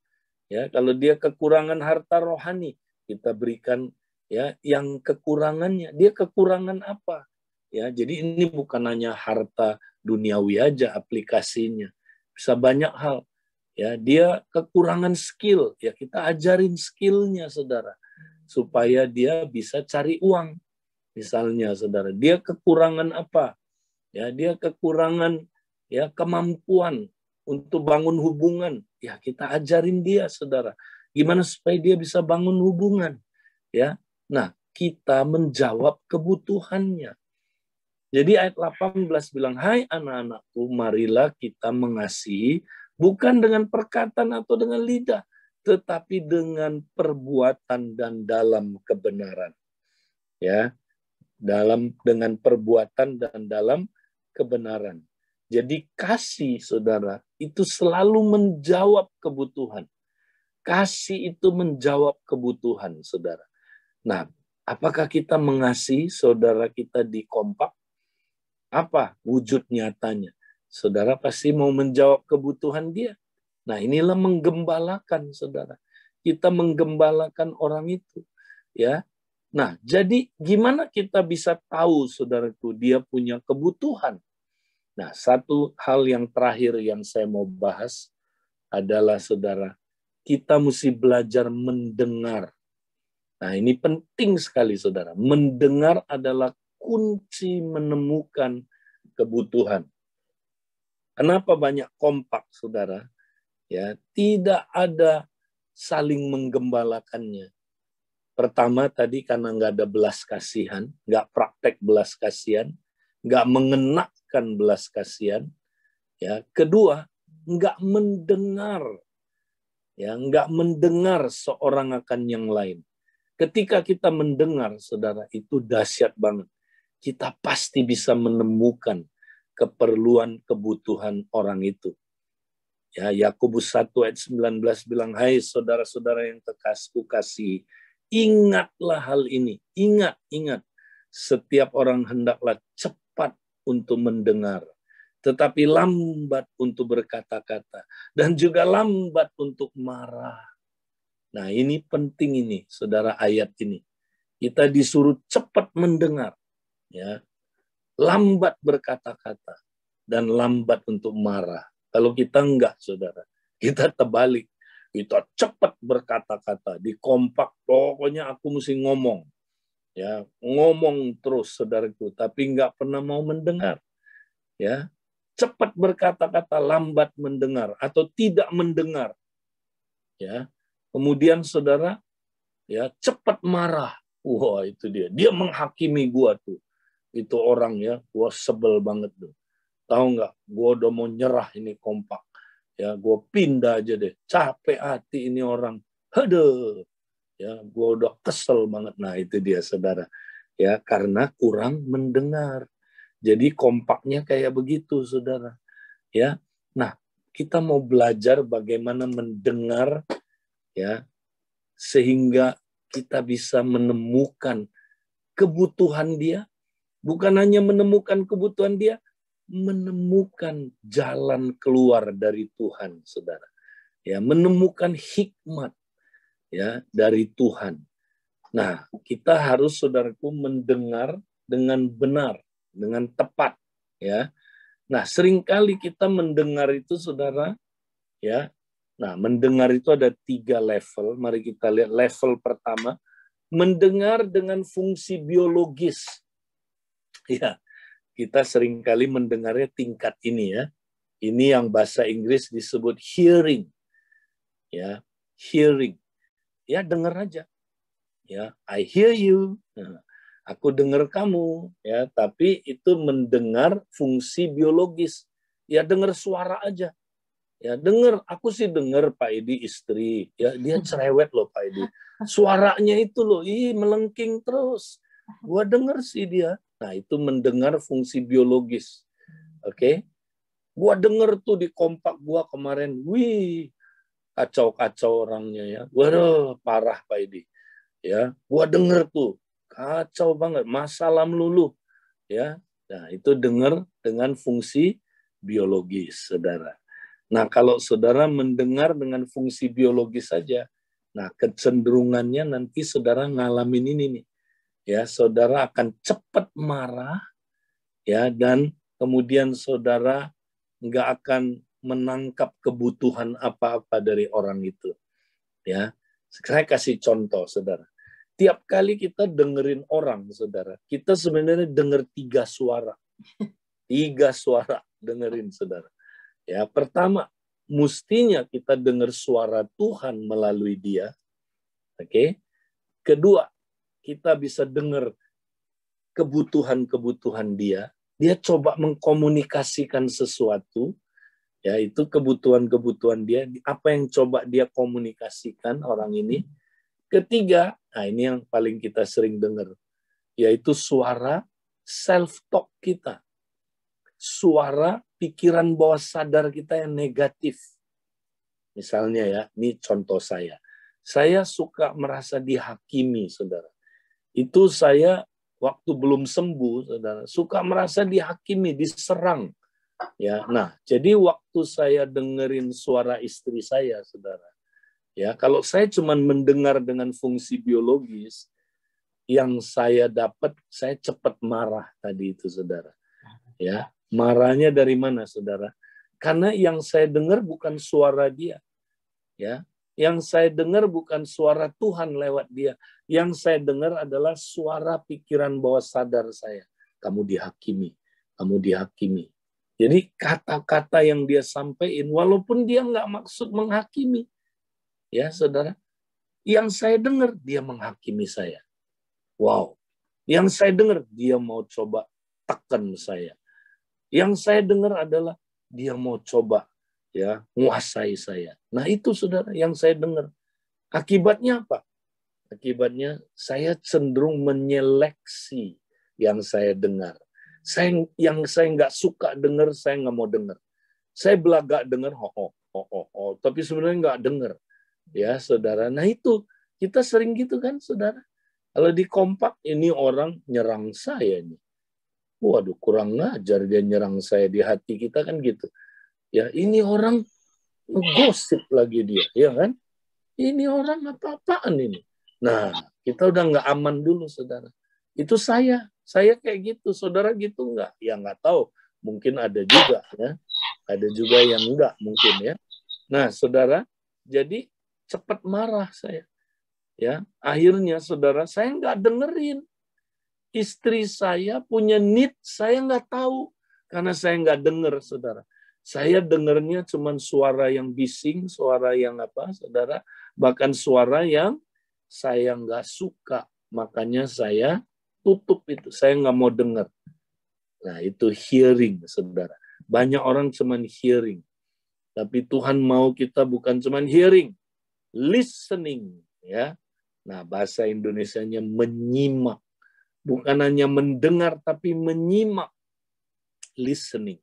Ya, kalau dia kekurangan harta rohani, kita berikan ya yang kekurangannya. Dia kekurangan apa? Ya, jadi ini bukan hanya harta duniawi aja aplikasinya. Bisa banyak hal. Ya, dia kekurangan skill, ya kita ajarin skillnya, saudara, supaya dia bisa cari uang. Misalnya, saudara, dia kekurangan apa? Ya, dia kekurangan ya kemampuan untuk bangun hubungan. Ya, kita ajarin dia, saudara, gimana supaya dia bisa bangun hubungan. Ya, nah kita menjawab kebutuhannya. Jadi ayat 18 bilang, hai anak-anakku, marilah kita mengasihi, bukan dengan perkataan atau dengan lidah, tetapi dengan perbuatan dan dalam kebenaran. Ya, dengan perbuatan dan dalam kebenaran. Jadi kasih, saudara, itu selalu menjawab kebutuhan. Kasih itu menjawab kebutuhan, saudara. Nah, apakah kita mengasihi saudara kita di Kompak? Apa wujud nyatanya? Saudara pasti mau menjawab kebutuhan dia. Nah, inilah menggembalakan, saudara. Kita menggembalakan orang itu. Ya. Nah, jadi gimana kita bisa tahu, saudaraku, dia punya kebutuhan? Nah, satu hal yang terakhir yang saya mau bahas adalah, saudara, kita mesti belajar mendengar. Nah, ini penting sekali, saudara. Mendengar adalah kunci menemukan kebutuhan. Kenapa banyak Kompak, saudara? Ya, tidak ada saling menggembalakannya. Pertama tadi karena nggak ada belas kasihan, nggak praktek belas kasihan, nggak mengenakan belas kasihan. Ya, kedua, nggak mendengar, ya, nggak mendengar seorang akan yang lain. Ketika kita mendengar, saudara, itu dahsyat banget. Kita pasti bisa menemukan keperluan kebutuhan orang itu. Ya, Yakobus 1 ayat 19 bilang, hai saudara-saudara yang kekasihku kasih, ingatlah hal ini. Ingat. Setiap orang hendaklah cepat untuk mendengar, tetapi lambat untuk berkata-kata, dan juga lambat untuk marah. Nah, ini penting ini, saudara, ayat ini. Kita disuruh cepat mendengar, ya, lambat berkata-kata, dan lambat untuk marah. Kalau kita enggak, saudara, kita terbalik. Kita cepat berkata-kata, di Kompak, pokoknya aku mesti ngomong. Ya, ngomong terus, saudaraku, tapi enggak pernah mau mendengar. Ya, cepat berkata-kata, lambat mendengar, atau tidak mendengar. Ya, kemudian saudara, ya, cepat marah. Wah, itu dia. Dia menghakimi gua tuh. Itu orang, ya, gua sebel banget tuh. Tahu nggak? Gua udah mau nyerah ini Kompak. Ya, gua pindah aja deh. Capek hati ini orang. Aduh. Ya, gua udah kesel banget. Nah, itu dia, saudara. Ya, karena kurang mendengar. Jadi Kompaknya kayak begitu, saudara. Ya. Nah, kita mau belajar bagaimana mendengar, ya, sehingga kita bisa menemukan kebutuhan dia, bukan hanya menemukan kebutuhan dia, menemukan jalan keluar dari Tuhan, saudara. Ya, menemukan hikmat, ya, dari Tuhan. Nah, kita harus, saudaraku, mendengar dengan benar, dengan tepat, ya. Nah, seringkali kita mendengar itu, saudara, ya. Nah, mendengar itu ada 3 level. Mari kita lihat level pertama, mendengar dengan fungsi biologis. Ya, kita seringkali mendengarnya tingkat ini, ya. Ini yang bahasa Inggris disebut hearing. Ya, hearing. Ya, dengar aja. Ya, I hear you. Nah, aku dengar kamu, ya, tapi itu mendengar fungsi biologis. Ya, dengar suara aja. Ya, dengar, aku sih dengar Pak Edi istri, ya, dia cerewet loh Pak Edi. Suaranya itu loh, melengking terus. Gua dengar sih dia. Nah, itu mendengar fungsi biologis. Oke. Gua dengar tuh di Kompak gua kemarin. Wih, kacau-kacau orangnya, ya. Waduh, parah Pak Edi. Ya, gua dengar tuh. Kacau banget, masalah melulu. Ya. Nah, itu dengar dengan fungsi biologis, saudara. Nah, kalau saudara mendengar dengan fungsi biologis saja, nah kecenderungannya nanti saudara ngalamin ini nih. Ya, saudara akan cepat marah, ya, dan kemudian saudara nggak akan menangkap kebutuhan apa-apa dari orang itu. Ya, saya kasih contoh, saudara. Tiap kali kita dengerin orang, saudara, kita sebenarnya denger 3 suara. 3 suara dengerin, saudara. Ya, pertama, mestinya kita dengar suara Tuhan melalui dia. Oke. Kedua, kita bisa dengar kebutuhan-kebutuhan dia. Dia coba mengkomunikasikan sesuatu, ya, itu kebutuhan-kebutuhan dia, apa yang coba dia komunikasikan orang ini. Ketiga, nah ini yang paling kita sering dengar, yaitu suara self-talk kita. Suara pikiran bawah sadar kita yang negatif. Misalnya ya, ini contoh saya. Saya suka merasa dihakimi, saudara. Itu saya waktu belum sembuh, saudara, suka merasa dihakimi, diserang. Ya, nah, jadi waktu saya dengerin suara istri saya, saudara, ya, kalau saya cuma mendengar dengan fungsi biologis, yang saya dapat, saya cepat marah tadi itu, saudara. Ya, marahnya dari mana, saudara? Karena yang saya dengar bukan suara dia, ya. Yang saya dengar bukan suara Tuhan lewat dia. Yang saya dengar adalah suara pikiran bawah sadar saya. Kamu dihakimi, kamu dihakimi. Jadi kata-kata yang dia sampaikan, walaupun dia nggak maksud menghakimi, ya saudara, yang saya dengar dia menghakimi saya. Wow, yang saya dengar dia mau coba tekan saya. Yang saya dengar adalah dia mau coba, ya, menguasai saya. Nah itu saudara yang saya dengar. Akibatnya apa? Akibatnya saya cenderung menyeleksi yang saya dengar. Yang saya nggak suka dengar, saya nggak mau dengar. Saya belagak dengar, tapi sebenarnya nggak dengar, ya saudara. Nah itu kita sering gitu kan, saudara. Kalau di kompak ini orang nyerang saya nih. Waduh, kurang ngajar dia nyerang saya di hati kita kan gitu. Ya, ini orang gosip lagi dia, ya kan? Ini orang apa-apaan ini? Nah, kita udah nggak aman dulu, saudara. Itu saya kayak gitu, saudara gitu nggak? Ya nggak tahu, mungkin ada juga, ya. Ada juga yang enggak mungkin, ya. Nah, saudara, jadi cepat marah saya, ya. Akhirnya, saudara, saya nggak dengerin. Istri saya punya need, saya nggak tahu. Karena saya nggak dengar, saudara. Saya dengarnya cuma suara yang bising, suara yang apa, saudara. Bahkan suara yang saya nggak suka. Makanya saya tutup itu. Saya nggak mau dengar. Nah, itu hearing, saudara. Banyak orang cuma hearing. Tapi Tuhan mau kita bukan cuma hearing. Listening, ya. Nah, bahasa Indonesianya menyimak. Bukan hanya mendengar, tapi menyimak. Listening.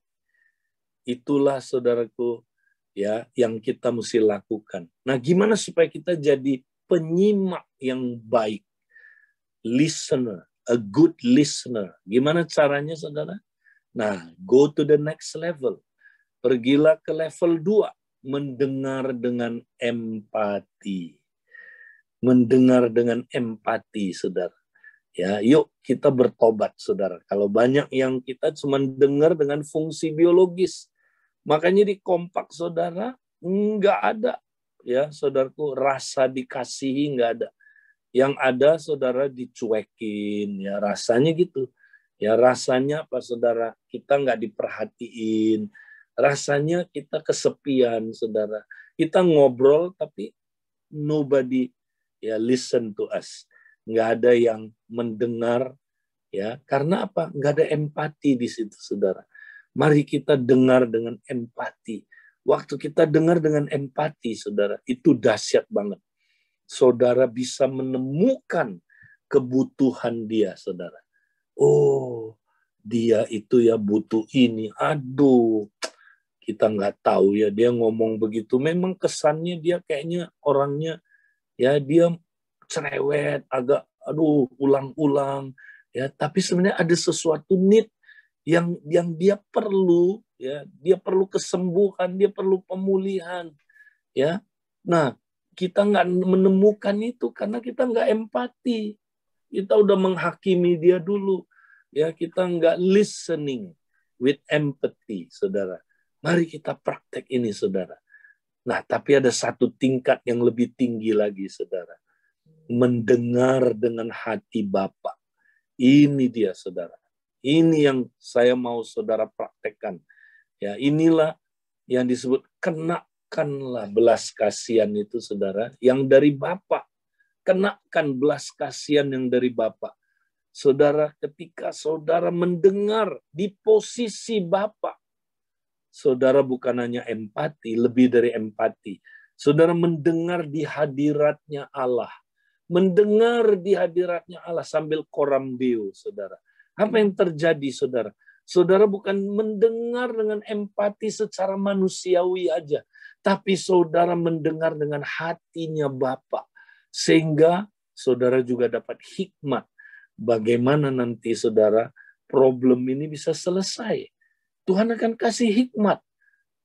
Itulah, saudaraku, ya, yang kita mesti lakukan. Nah, gimana supaya kita jadi penyimak yang baik? Listener, a good listener. Gimana caranya, saudara? Nah, go to the next level. Pergilah ke level 2. Mendengar dengan empati. Mendengar dengan empati, saudara. Ya, yuk kita bertobat, saudara. Kalau banyak yang kita cuma dengar dengan fungsi biologis, makanya di kompak, saudara, nggak ada, ya, saudaraku, rasa dikasihi nggak ada. Yang ada, saudara, dicuekin, ya, rasanya gitu. Ya, rasanya apa, saudara? Kita nggak diperhatiin. Rasanya kita kesepian, saudara. Kita ngobrol, tapi nobody, ya, listen to us. Nggak ada yang mendengar, ya, karena apa? Nggak ada empati di situ, saudara. Mari kita dengar dengan empati. Waktu kita dengar dengan empati, saudara, itu dahsyat banget. Saudara bisa menemukan kebutuhan dia, saudara. Oh, dia itu ya butuh ini. Aduh, kita nggak tahu ya, dia ngomong begitu. Memang kesannya dia kayaknya orangnya, ya, dia cerewet, agak ulang-ulang, ya, tapi sebenarnya ada sesuatu need yang dia perlu, ya, dia perlu kesembuhan, dia perlu pemulihan, ya. Nah, kita nggak menemukan itu karena kita nggak empati. Kita udah menghakimi dia dulu. Ya, kita nggak listening with empathy, saudara. Mari kita praktek ini, saudara. Nah, tapi ada satu tingkat yang lebih tinggi lagi, saudara. Mendengar dengan hati Bapa. Ini dia, saudara. Ini yang saya mau saudara praktekkan. Ya, inilah yang disebut kenakanlah belas kasihan itu, saudara, yang dari Bapa. Kenakan belas kasihan yang dari Bapa. Saudara, ketika saudara mendengar di posisi Bapa, saudara bukan hanya empati, lebih dari empati. Saudara mendengar di hadiratnya Allah. Mendengar di hadiratnya Allah sambil koram deo, saudara. Apa yang terjadi, saudara? Saudara bukan mendengar dengan empati secara manusiawi aja, tapi saudara mendengar dengan hatinya Bapa. Sehingga saudara juga dapat hikmat bagaimana nanti saudara problem ini bisa selesai. Tuhan akan kasih hikmat.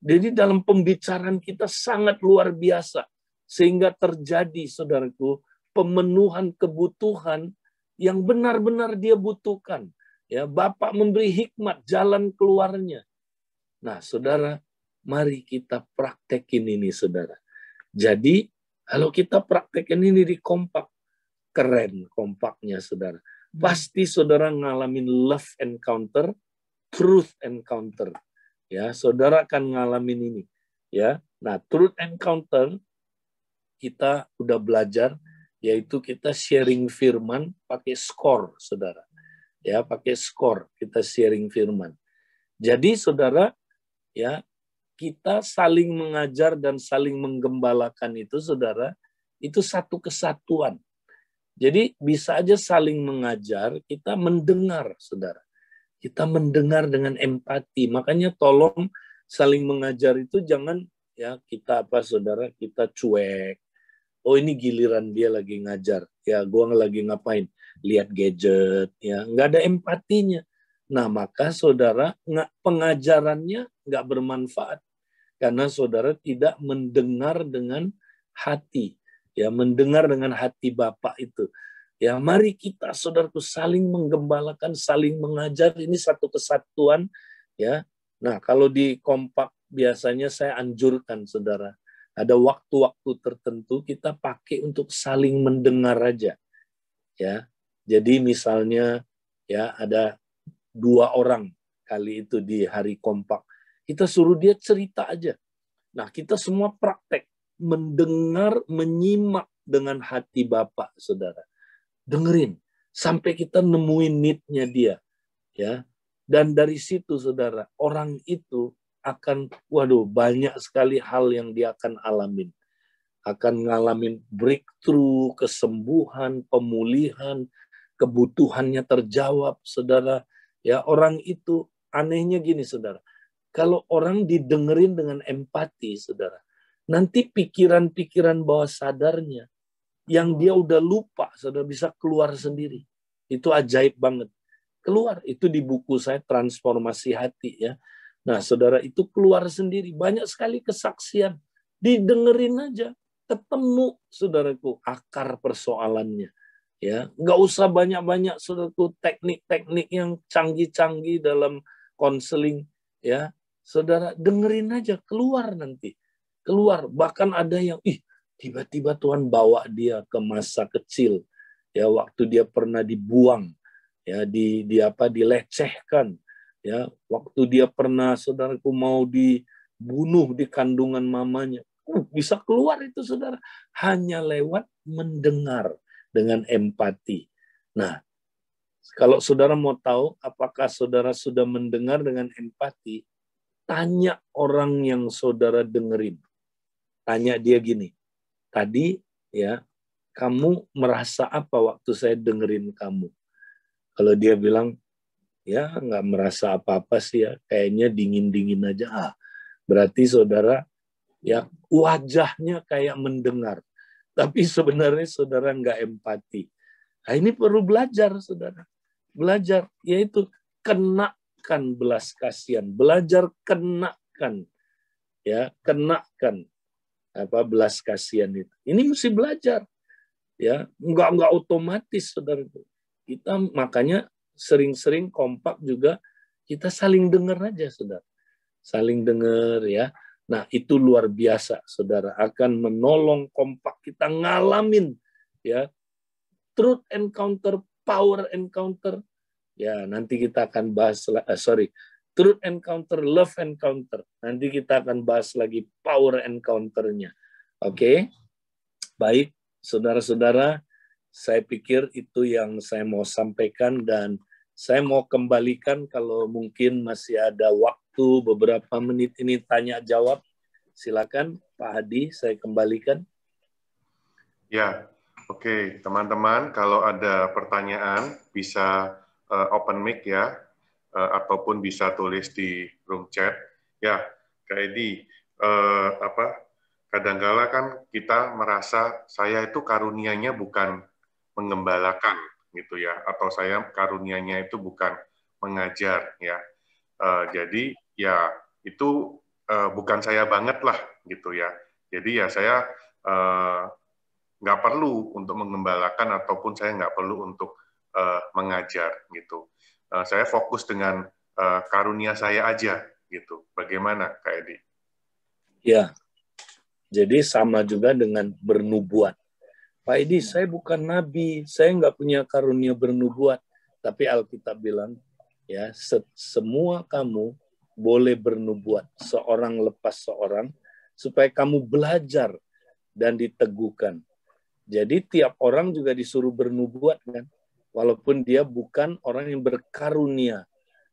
Jadi dalam pembicaraan kita sangat luar biasa. Sehingga terjadi, saudaraku, pemenuhan kebutuhan yang benar-benar dia butuhkan. Ya, Bapak memberi hikmat jalan keluarnya. Nah, saudara, mari kita praktekin ini, saudara. Jadi, kalau kita praktekin ini di kompak, keren kompaknya, saudara. Pasti saudara ngalamin love encounter, truth encounter. Ya, saudara akan ngalamin ini. Ya, nah truth encounter kita udah belajar, yaitu kita sharing firman pakai skor, saudara. Ya, pakai skor kita sharing firman. Jadi saudara, ya kita saling mengajar dan saling menggembalakan itu, saudara, itu satu kesatuan. Jadi bisa aja saling mengajar, kita mendengar, saudara. Kita mendengar dengan empati. Makanya tolong saling mengajar itu jangan ya kita apa, saudara, kita cuek. Oh, ini giliran dia lagi ngajar. Ya, gua lagi ngapain? Lihat gadget. Ya, nggak ada empatinya. Nah, maka saudara pengajarannya nggak bermanfaat karena saudara tidak mendengar dengan hati. Ya, mendengar dengan hati Bapak itu. Ya, mari kita, saudaraku, saling menggembalakan, saling mengajar. Ini satu kesatuan. Ya, nah kalau di kompak biasanya saya anjurkan, saudara, ada waktu-waktu tertentu kita pakai untuk saling mendengar aja. Ya, jadi misalnya ya ada 2 orang kali itu di hari kompak, kita suruh dia cerita aja. Nah, kita semua praktek mendengar, menyimak dengan hati Bapak, saudara. Dengerin sampai kita nemuin need-nya dia, ya. Dan dari situ, saudara, orang itu akan, banyak sekali hal yang dia akan alamin. Akan ngalamin breakthrough, kesembuhan, pemulihan, kebutuhannya terjawab, saudara. Ya, orang itu anehnya gini, saudara. Kalau orang didengerin dengan empati, saudara, nanti pikiran-pikiran bawah sadarnya yang dia udah lupa, saudara, bisa keluar sendiri. Itu ajaib banget. Keluar, itu di buku saya Transformasi Hati, ya. Nah, saudara, itu keluar sendiri. Banyak sekali kesaksian. Didengerin aja, ketemu, saudaraku, akar persoalannya. Ya, nggak usah banyak-banyak, saudaraku, teknik-teknik yang canggih-canggih dalam konseling, ya. Saudara, dengerin aja, keluar nanti. Keluar, bahkan ada yang, tiba-tiba Tuhan bawa dia ke masa kecil, ya, waktu dia pernah dibuang, ya, dilecehkan, ya, waktu dia pernah, saudaraku, mau dibunuh di kandungan mamanya. Bisa keluar itu, saudara, hanya lewat mendengar dengan empati. Nah, kalau saudara mau tahu apakah saudara sudah mendengar dengan empati, tanya orang yang saudara dengerin. Tanya dia gini, tadi ya, kamu merasa apa waktu saya dengerin kamu? Kalau dia bilang, ya nggak merasa apa-apa sih ya, kayaknya dingin-dingin aja. Berarti saudara, ya wajahnya kayak mendengar. Tapi sebenarnya saudara nggak empati. Nah, ini perlu belajar, saudara. Belajar, yaitu kenakan belas kasihan. Belajar kenakan. Ya, kenakan belas kasihan itu. Ini mesti belajar. Ya, nggak otomatis, saudara. Kita makanya sering-sering kompak juga kita saling dengar aja, saudara. Saling dengar ya. Nah, itu luar biasa, saudara. Akan menolong kompak kita ngalamin ya truth encounter, power encounter. Ya, nanti kita akan bahas, truth encounter, love encounter. Nanti kita akan bahas lagi power encounter-nya. Oke? Baik, saudara-saudara, saya pikir itu yang saya mau sampaikan dan saya mau kembalikan kalau mungkin masih ada waktu beberapa menit ini tanya jawab. Silakan Pak Hadi, saya kembalikan. Ya, oke, teman-teman, kalau ada pertanyaan bisa open mic ya, ataupun bisa tulis di room chat. Ya, Kak Edi, kadang-kala kan kita merasa saya itu karunianya bukan mengembalakan gitu ya, atau saya karunianya itu bukan mengajar ya. Jadi ya itu bukan saya banget lah gitu ya. Jadi ya saya nggak perlu untuk mengembalakan ataupun saya nggak perlu untuk mengajar gitu. Saya fokus dengan karunia saya aja gitu. Bagaimana Kak Edi? Ya, jadi sama juga dengan bernubuat. Pak Edi, saya bukan nabi, saya nggak punya karunia bernubuat. Tapi Alkitab bilang, ya semua kamu boleh bernubuat seorang lepas seorang supaya kamu belajar dan diteguhkan. Jadi tiap orang juga disuruh bernubuat kan, walaupun dia bukan orang yang berkarunia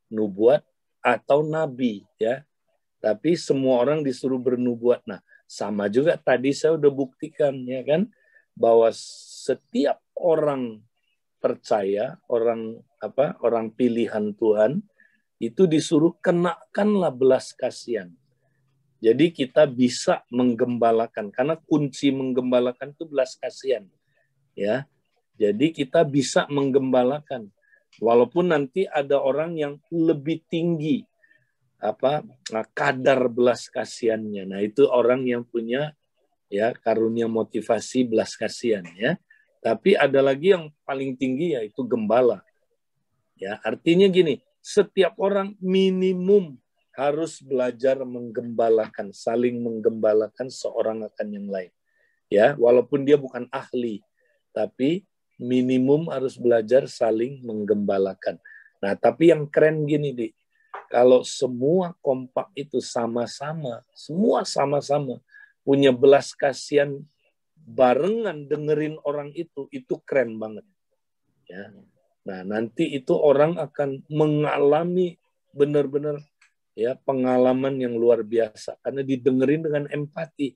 nubuat atau nabi ya, tapi semua orang disuruh bernubuat. Nah, sama juga tadi saya udah buktikan ya kan, bahwa setiap orang percaya, orang pilihan Tuhan itu disuruh kenakanlah belas kasihan. Jadi kita bisa menggembalakan karena kunci menggembalakan itu belas kasihan. Ya. Jadi kita bisa menggembalakan walaupun nanti ada orang yang lebih tinggi kadar belas kasihannya. Nah, itu orang yang punya ya karunia motivasi belas kasihan ya. Tapi ada lagi yang paling tinggi yaitu gembala. Ya, artinya gini, setiap orang minimum harus belajar menggembalakan, saling menggembalakan seorang akan yang lain. Ya, walaupun dia bukan ahli, tapi minimum harus belajar saling menggembalakan. Nah, tapi yang keren gini, Di. Kalau semua kompak itu sama-sama, semua sama-sama punya belas kasihan barengan dengerin orang itu keren banget. Ya. Nah, nanti itu orang akan mengalami benar-benar ya pengalaman yang luar biasa karena didengerin dengan empati.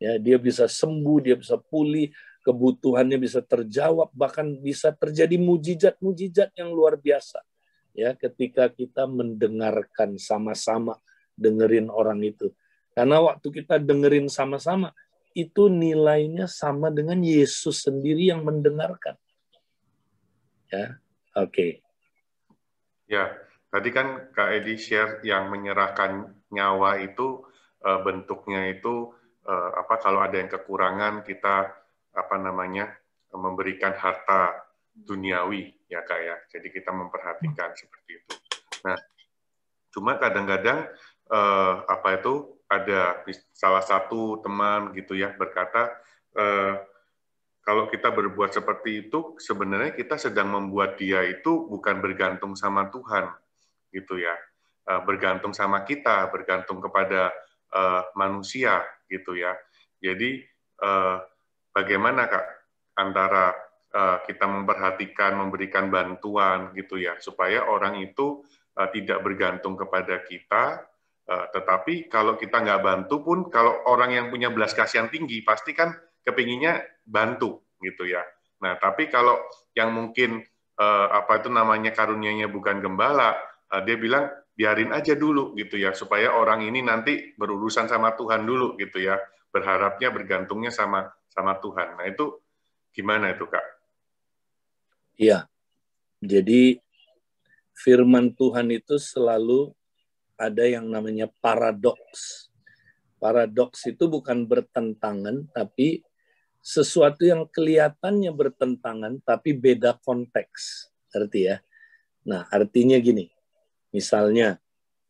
Ya, dia bisa sembuh, dia bisa pulih, kebutuhannya bisa terjawab, bahkan bisa terjadi mujizat-mujizat yang luar biasa. Ya, ketika kita mendengarkan sama-sama, dengerin orang itu. Karena waktu kita dengerin sama-sama, itu nilainya sama dengan Yesus sendiri yang mendengarkan. Ya, oke. Ya, tadi kan Kak Edi share yang menyerahkan nyawa itu bentuknya itu kalau ada yang kekurangan kita memberikan harta duniawi ya Kak ya. Jadi kita memperhatikan seperti itu. Nah, cuma kadang-kadang ada salah satu teman gitu ya berkata kalau kita berbuat seperti itu, sebenarnya kita sedang membuat dia itu bukan bergantung sama Tuhan, gitu ya, bergantung sama kita, bergantung kepada manusia, gitu ya. Jadi bagaimana Kak antara kita memperhatikan, memberikan bantuan, gitu ya, supaya orang itu tidak bergantung kepada kita, tetapi kalau kita nggak bantu pun, kalau orang yang punya belas kasihan tinggi, pasti kan kepinginnya bantu gitu ya. Nah, tapi kalau yang mungkin karunianya bukan gembala, dia bilang biarin aja dulu gitu ya, supaya orang ini nanti berurusan sama Tuhan dulu gitu ya, berharapnya bergantungnya sama Tuhan. Nah, itu gimana itu Kak? Iya. Jadi firman Tuhan itu selalu ada yang namanya paradoks. Paradoks itu bukan bertentangan, tapi sesuatu yang kelihatannya bertentangan tapi beda konteks. Arti ya. Nah, artinya gini. Misalnya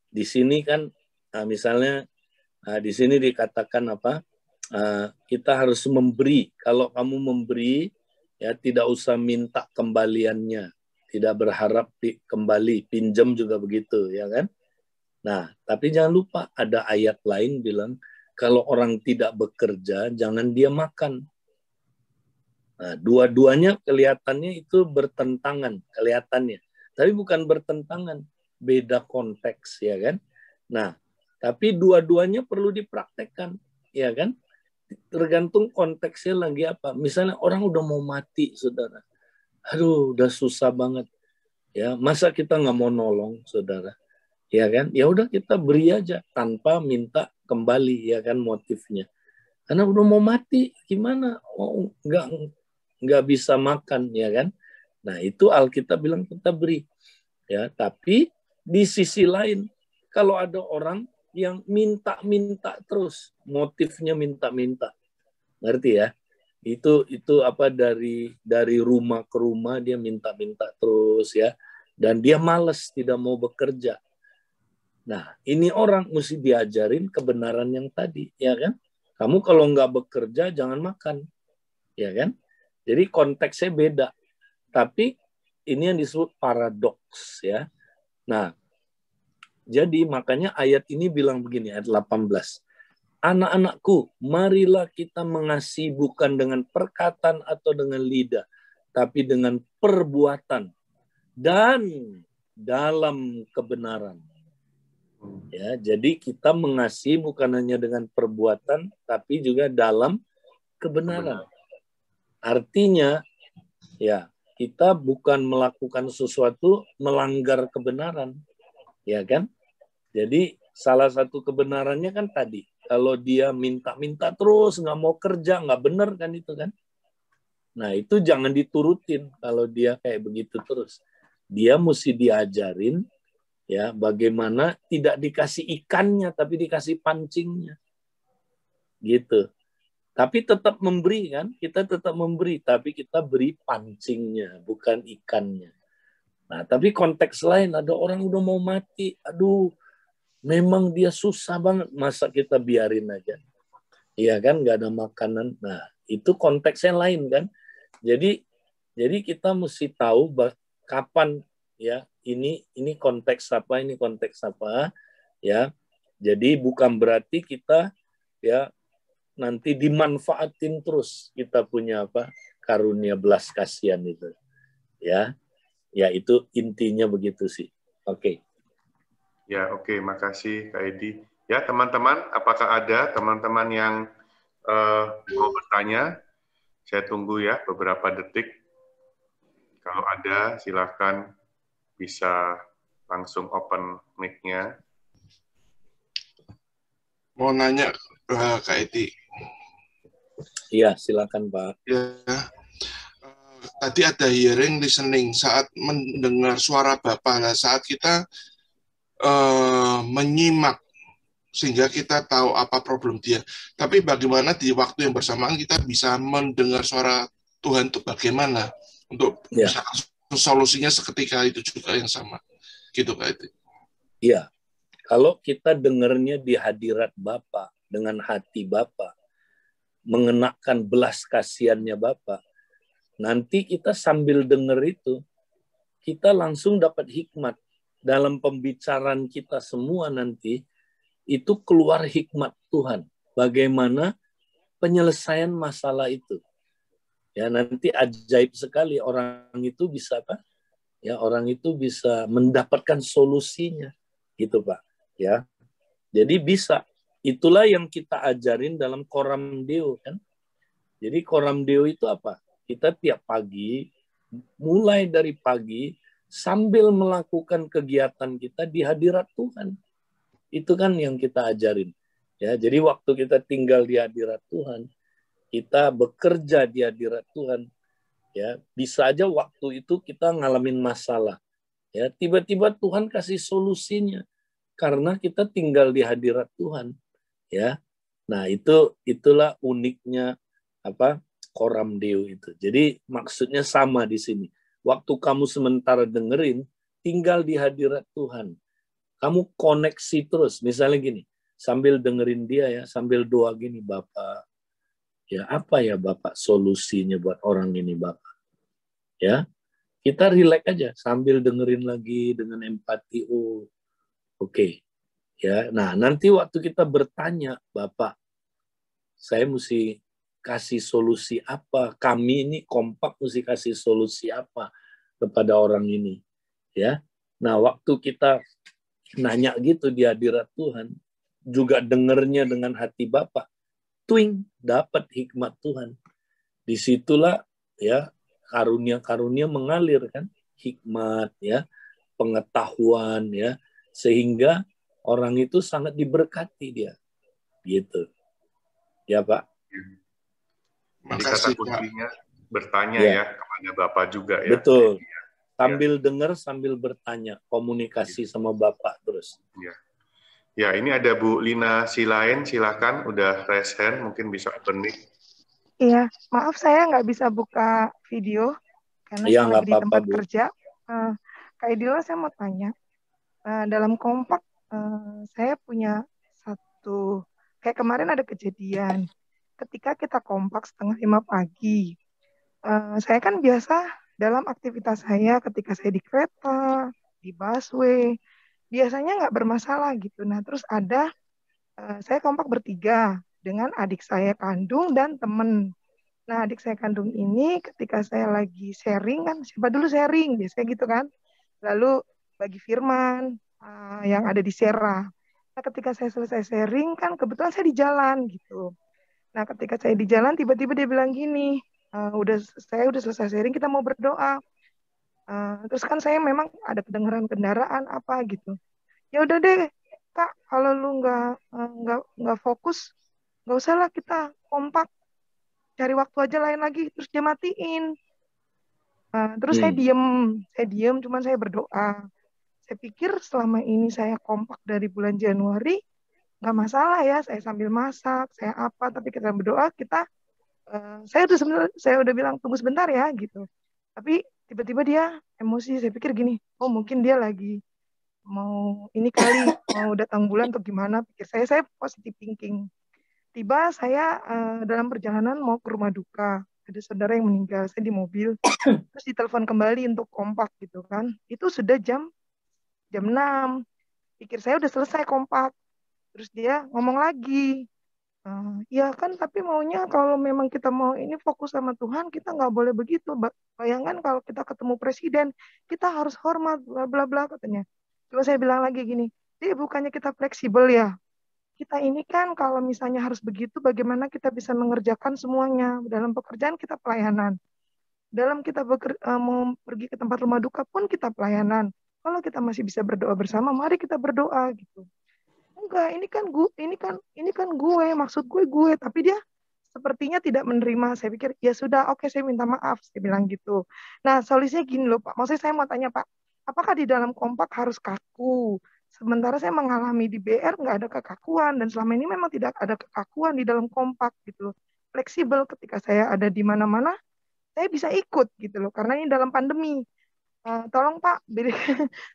di sini kan misalnya di sini dikatakan apa? Kita harus memberi. Kalau kamu memberi, ya tidak usah minta kembaliannya, tidak berharap kembali. Pinjam juga begitu, ya kan? Nah, tapi jangan lupa ada ayat lain bilang kalau orang tidak bekerja, jangan dia makan. Nah, dua-duanya kelihatannya itu bertentangan, kelihatannya. Tapi bukan bertentangan, beda konteks, ya kan? Nah, tapi dua-duanya perlu dipraktekkan, ya kan? Tergantung konteksnya lagi apa. Misalnya orang udah mau mati, saudara. Aduh, udah susah banget. Ya, masa kita nggak mau nolong, saudara? Ya kan? Ya udah kita beri aja tanpa minta kembali, ya kan motifnya. Karena udah mau mati, gimana? Oh, nggak bisa makan, ya kan? Nah, itu Alkitab bilang kita beri. Ya, tapi di sisi lain, kalau ada orang yang minta-minta terus, motifnya minta-minta. Ngerti ya? Itu apa dari rumah ke rumah dia minta-minta terus ya. Dan dia malas, tidak mau bekerja. Nah, ini orang mesti diajarin kebenaran yang tadi, ya kan? Kamu kalau nggak bekerja jangan makan, ya kan? Jadi konteksnya beda. Tapi ini yang disebut paradoks ya. Nah, jadi makanya ayat ini bilang begini, ayat 18. Anak-anakku, marilah kita mengasihi bukan dengan perkataan atau dengan lidah, tapi dengan perbuatan dan dalam kebenaran. Ya, jadi kita mengasihi bukan hanya dengan perbuatan, tapi juga dalam kebenaran. Artinya, ya kita bukan melakukan sesuatu melanggar kebenaran, ya kan? Jadi salah satu kebenarannya kan tadi, kalau dia minta-minta terus, nggak mau kerja, nggak benar kan itu kan? Nah itu jangan diturutin kalau dia kayak begitu terus. Dia mesti diajarin ya bagaimana tidak dikasih ikannya, tapi dikasih pancingnya, gitu. Tapi tetap memberi kan, kita tetap memberi, tapi kita beri pancingnya, bukan ikannya. Nah, tapi konteks lain, ada orang udah mau mati, aduh, memang dia susah banget, masa kita biarin aja. Iya kan, nggak ada makanan. Nah, itu konteksnya lain kan. Jadi kita mesti tahu kapan ya ini konteks apa, ini konteks apa ya. Jadi bukan berarti kita ya nanti dimanfaatin terus kita punya apa karunia belas kasihan itu ya itu intinya begitu sih. Oke. Ya, oke. Makasih Kak Edi. Ya, teman-teman, apakah ada teman-teman yang mau bertanya? Saya tunggu ya beberapa detik. Kalau ada, silakan bisa langsung open mic-nya. Mau nanya Kak Edi. Iya, silakan Pak. Ya, tadi ada hearing listening saat mendengar suara Bapak. Nah, saat kita menyimak sehingga kita tahu apa problem dia. Tapi bagaimana di waktu yang bersamaan kita bisa mendengar suara Tuhan itu bagaimana untuk bisa solusinya seketika itu juga yang sama. Gitu Kak Edi. Iya. Kalau kita dengarnya di hadirat Bapa dengan hati Bapa, mengenakan belas kasihannya Bapa, nanti kita sambil dengar itu, kita langsung dapat hikmat. Dalam pembicaraan kita semua nanti, itu keluar hikmat Tuhan. Bagaimana penyelesaian masalah itu. Ya, nanti ajaib sekali orang itu bisa apa? Ya, orang itu bisa mendapatkan solusinya. Gitu, Pak. Ya. Jadi bisa. Itulah yang kita ajarin dalam Coram Deo kan. Jadi Coram Deo itu apa? Kita tiap pagi, mulai dari pagi, sambil melakukan kegiatan kita di hadirat Tuhan. Itu kan yang kita ajarin. Ya, jadi waktu kita tinggal di hadirat Tuhan, kita bekerja di hadirat Tuhan, ya bisa aja waktu itu kita ngalamin masalah. Ya, tiba-tiba Tuhan kasih solusinya karena kita tinggal di hadirat Tuhan. Ya, nah itulah uniknya apa Coram Deo itu. Jadi maksudnya sama di sini. Waktu kamu sementara dengerin, tinggal di hadirat Tuhan. Kamu koneksi terus. Misalnya gini, sambil dengerin dia ya, sambil doa gini, Bapak, ya apa ya Bapak solusinya buat orang ini Bapak? Ya, kita relax aja sambil dengerin lagi dengan empati. Oh, oke. Ya, nah nanti waktu kita bertanya, Bapak, saya mesti kasih solusi apa? Kami ini kompak mesti kasih solusi apa kepada orang ini? Ya, nah waktu kita nanya gitu di hadirat Tuhan, juga dengernya dengan hati Bapak, twing, dapat hikmat Tuhan. Disitulah ya karunia-karunia mengalir kan, hikmat ya, pengetahuan ya, sehingga orang itu sangat diberkati dia, gitu. Ya Pak. Jadi kata kuncinya bertanya ya kepada Bapak juga ya. Betul. Sambil dengar, sambil bertanya, komunikasi sama Bapak terus. Ya. Ya, ini ada Bu Lina Silain, silakan, udah raise hand, mungkin bisa open mic. Iya, maaf saya nggak bisa buka video karena Ya, saya lagi di tempat Bu. kerja. Kak Idila, saya mau tanya, dalam kompak saya punya satu, kayak kemarin ada kejadian, ketika kita kompak 4:30 pagi, saya kan biasa dalam aktivitas saya ketika saya di kereta, di busway, biasanya nggak bermasalah gitu. Nah, terus ada, saya kompak bertiga dengan adik saya kandung dan temen. Nah, adik saya kandung ini ketika saya lagi sharing kan, siapa dulu sharing, biasanya gitu kan. Lalu bagi firman yang ada di Sera. Nah, ketika saya selesai sharing kan, kebetulan saya di jalan gitu. Nah, ketika saya di jalan, tiba-tiba dia bilang gini, saya udah selesai sharing, kita mau berdoa. Terus kan saya memang ada kedengaran kendaraan apa gitu. Ya udah deh, Kak, kalau lu nggak fokus, nggak usah lah kita kompak, cari waktu aja lain lagi. Terus dia matiin. Terus saya diem, cuman saya berdoa. Saya pikir selama ini saya kompak dari bulan Januari, nggak masalah ya, saya sambil masak, saya apa, tapi kita berdoa, saya udah bilang tunggu sebentar ya gitu. Tapi tiba-tiba dia emosi, saya pikir gini, oh mungkin dia lagi mau ini kali, mau datang bulan atau gimana, pikir saya positive thinking. Tiba saya dalam perjalanan mau ke rumah duka, ada saudara yang meninggal, saya di mobil, terus ditelepon kembali untuk kompak gitu kan, itu sudah jam 6, pikir saya udah selesai kompak, terus dia ngomong lagi, ya kan, tapi maunya kalau memang kita mau ini fokus sama Tuhan, kita nggak boleh begitu. Bayangkan kalau kita ketemu presiden, kita harus hormat, bla bla bla katanya. Cuma saya bilang lagi gini, bukannya kita fleksibel ya? Kita ini kan kalau misalnya harus begitu, bagaimana kita bisa mengerjakan semuanya dalam pekerjaan kita pelayanan. Dalam kita mau pergi ke tempat rumah duka pun kita pelayanan. Kalau kita masih bisa berdoa bersama, mari kita berdoa gitu. Enggak, ini kan gue, maksud gue, tapi dia sepertinya tidak menerima. Saya pikir ya sudah, oke, saya minta maaf, saya bilang gitu. Nah, solusinya gini loh Pak, maksudnya saya mau tanya Pak, apakah di dalam kompak harus kaku? Sementara saya mengalami di BR nggak ada kekakuan, dan selama ini memang tidak ada kekakuan di dalam kompak gitu loh. Fleksibel, ketika saya ada di mana-mana, saya bisa ikut gitu loh, karena ini dalam pandemi. Tolong Pak,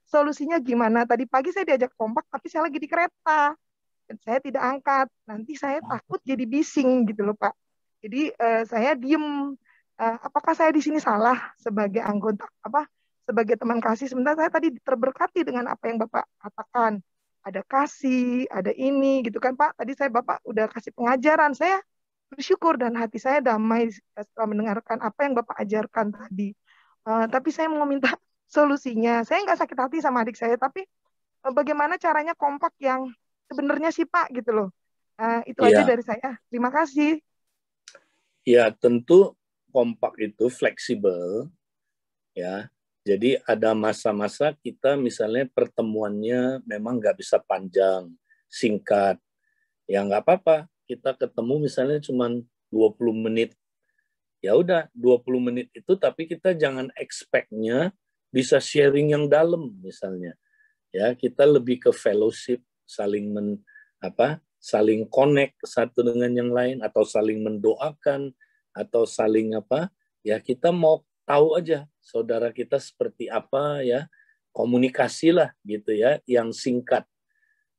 solusinya gimana? Tadi pagi saya diajak kompak, tapi saya lagi di kereta. Dan saya tidak angkat. Nanti saya takut jadi bising gitu loh Pak. Jadi saya diem. Apakah saya di sini salah sebagai anggota, sebagai teman kasih? Sementara saya tadi terberkati dengan apa yang Bapak katakan. Ada kasih, ada ini gitu kan Pak. Tadi Bapak udah kasih pengajaran. Saya bersyukur dan hati saya damai setelah mendengarkan apa yang Bapak ajarkan tadi. Tapi saya mau minta solusinya. Saya nggak sakit hati sama adik saya, tapi bagaimana caranya kompak yang sebenarnya sih Pak gitu loh. Itu aja dari saya. Terima kasih. Ya, tentu kompak itu fleksibel. Ya, jadi ada masa-masa kita misalnya pertemuannya memang nggak bisa panjang, singkat. Ya nggak apa-apa. Kita ketemu misalnya cuma 20 menit. Ya udah 20 menit itu, tapi kita jangan expect-nya bisa sharing yang dalam misalnya. Ya, kita lebih ke fellowship, saling saling connect satu dengan yang lain, atau saling mendoakan, atau saling ya kita mau tahu aja saudara kita seperti apa ya, komunikasi lah gitu ya, yang singkat.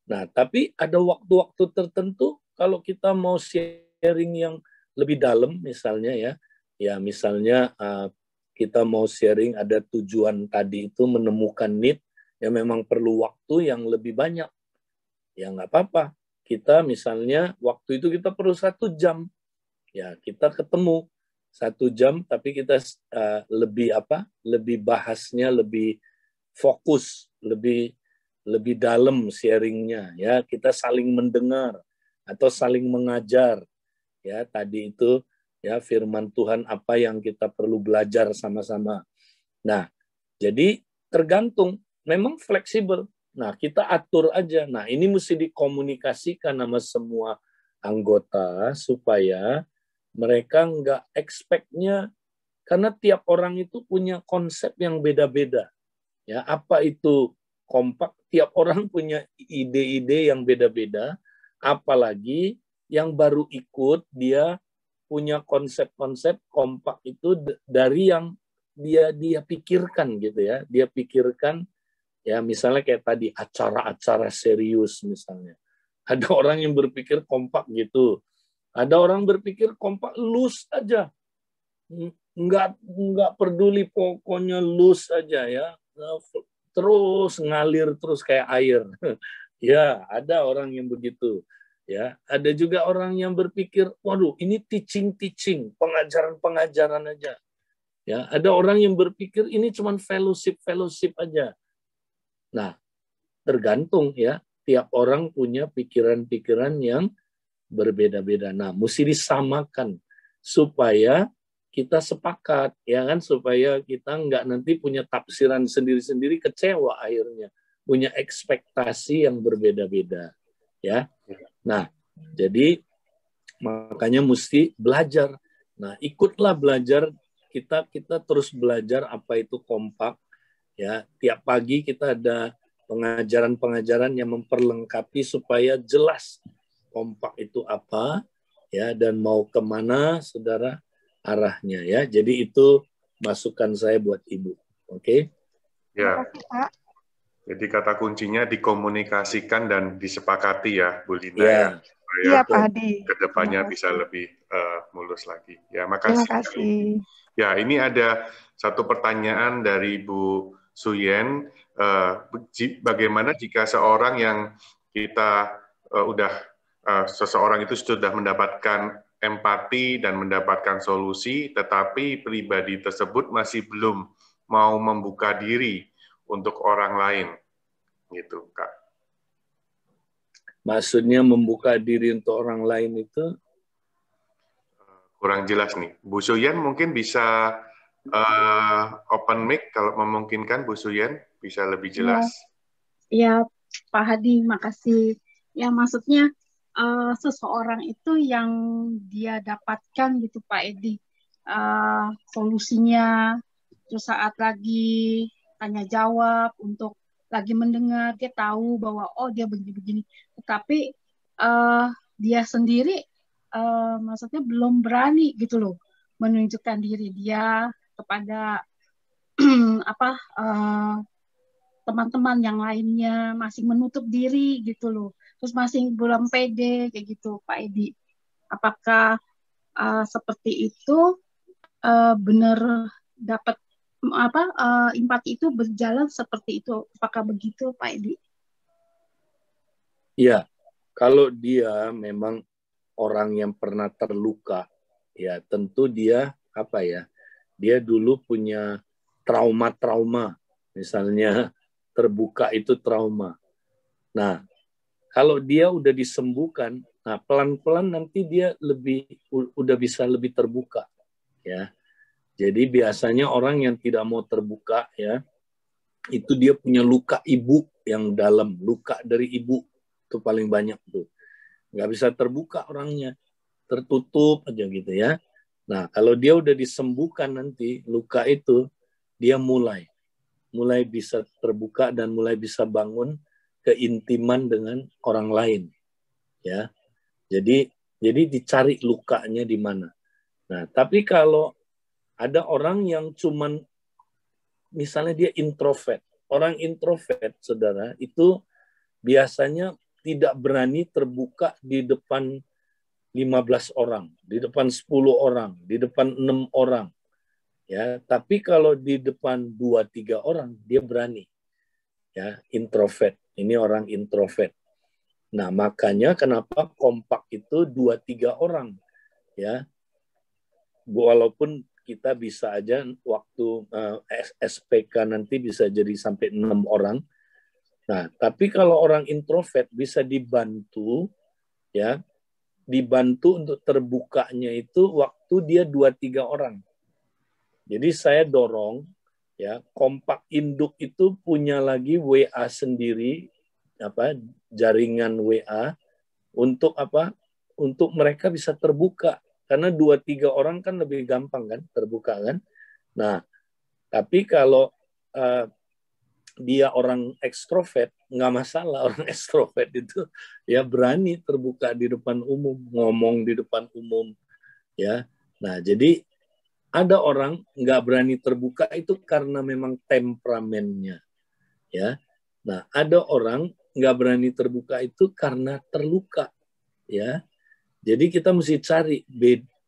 Nah, tapi ada waktu-waktu tertentu kalau kita mau sharing yang lebih dalam misalnya ya misalnya kita mau sharing ada tujuan tadi itu menemukan need, ya memang perlu waktu yang lebih banyak. Ya nggak apa-apa. Kita misalnya waktu itu kita perlu 1 jam. Ya kita ketemu 1 jam, tapi kita lebih bahasnya lebih fokus, lebih dalam sharingnya. Ya kita saling mendengar atau saling mengajar. Ya tadi itu ya firman Tuhan apa yang kita perlu belajar sama-sama. Nah, jadi tergantung, memang fleksibel. Nah, kita atur aja. Nah, ini mesti dikomunikasikan sama semua anggota supaya mereka nggak expect-nya, karena tiap orang itu punya konsep yang beda-beda. Ya, apa itu kompak? Tiap orang punya ide-ide yang beda-beda, apalagi yang baru ikut dia punya konsep-konsep kompak itu dari yang dia pikirkan gitu ya. Dia pikirkan ya misalnya kayak tadi acara-acara serius misalnya. Ada orang yang berpikir kompak gitu. Ada orang berpikir kompak loose aja. Enggak peduli, pokoknya loose aja ya. Terus ngalir terus kayak air. Ya, ada orang yang begitu. Ya, ada juga orang yang berpikir, waduh, ini teaching, pengajaran aja. Ya, ada orang yang berpikir ini cuma fellowship aja. Nah, tergantung ya, tiap orang punya pikiran-pikiran yang berbeda-beda. Nah, mesti disamakan supaya kita sepakat, ya kan, supaya kita nggak nanti punya tafsiran sendiri-sendiri, kecewa akhirnya, punya ekspektasi yang berbeda-beda, ya. Nah, jadi makanya mesti belajar. Nah, ikutlah belajar, kita terus belajar apa itu kompak. Ya, tiap pagi kita ada pengajaran-pengajaran yang memperlengkapi supaya jelas kompak itu apa, ya, dan mau kemana, saudara, arahnya, ya. Jadi itu masukan saya buat Ibu. Oke? Ya. Jadi kata kuncinya dikomunikasikan dan disepakati ya, Bu Linda ya. Iya, Pak Hadi. Kedepannya bisa lebih mulus lagi. Ya, Terima makasih. kasih. Ya, ini ada satu pertanyaan dari Bu Suyen. Bagaimana jika seorang yang kita seseorang itu sudah mendapatkan empati dan mendapatkan solusi, tetapi pribadi tersebut masih belum mau membuka diri untuk orang lain, gitu, Kak. Maksudnya membuka diri untuk orang lain itu? Kurang jelas nih. Bu Suyen mungkin bisa open mic kalau memungkinkan, Bu Suyen bisa lebih jelas. Ya, Pak Hadi, makasih. Ya, maksudnya seseorang itu yang dia dapatkan gitu, Pak Edi, solusinya, terus saat lagi tanya jawab, untuk lagi mendengar, dia tahu bahwa oh dia begini-begini, tetapi dia sendiri maksudnya belum berani gitu loh menunjukkan diri dia kepada teman-teman yang lainnya, masih menutup diri gitu loh, terus masih belum pede kayak gitu, Pak Edi. Apakah seperti itu benar dapat empati itu berjalan seperti itu? Apakah begitu, Pak Edi? Iya, kalau dia memang orang yang pernah terluka, ya tentu dia dia dulu punya trauma, misalnya terbuka itu trauma. Nah, kalau dia udah disembuhkan, nah pelan-pelan nanti dia udah bisa lebih terbuka, ya. Jadi biasanya orang yang tidak mau terbuka, ya, itu dia punya luka ibu yang dalam, luka dari ibu itu paling banyak tuh. Nggak bisa terbuka orangnya, tertutup aja gitu ya. Nah, kalau dia udah disembuhkan nanti luka itu, dia mulai bisa terbuka dan mulai bisa bangun keintiman dengan orang lain, ya. Jadi dicari lukanya di mana. Nah, tapi kalau ada orang yang cuman misalnya dia introvert, orang introvert, saudara, itu biasanya tidak berani terbuka di depan 15 orang, di depan 10 orang, di depan 6 orang. Ya, tapi kalau di depan 2-3 orang dia berani. Ya, introvert. Ini orang introvert. Nah, makanya kenapa kompak itu 2-3 orang. Ya. Walaupun kita bisa aja waktu SPK nanti bisa jadi sampai 6 orang. Nah, tapi kalau orang introvert bisa dibantu, ya, dibantu untuk terbukanya itu waktu dia 2-3 orang. Jadi saya dorong, ya, kompak induk itu punya lagi WA sendiri, apa, jaringan WA untuk apa? Untuk mereka bisa terbuka. Karena 2-3 orang kan lebih gampang kan terbuka kan. Nah, tapi kalau dia orang ekstrovert, nggak masalah. Orang ekstrovert itu ya berani terbuka di depan umum, ngomong di depan umum. Ya, nah jadi ada orang nggak berani terbuka itu karena memang temperamennya. Ya, nah ada orang nggak berani terbuka itu karena terluka. Ya, jadi kita mesti cari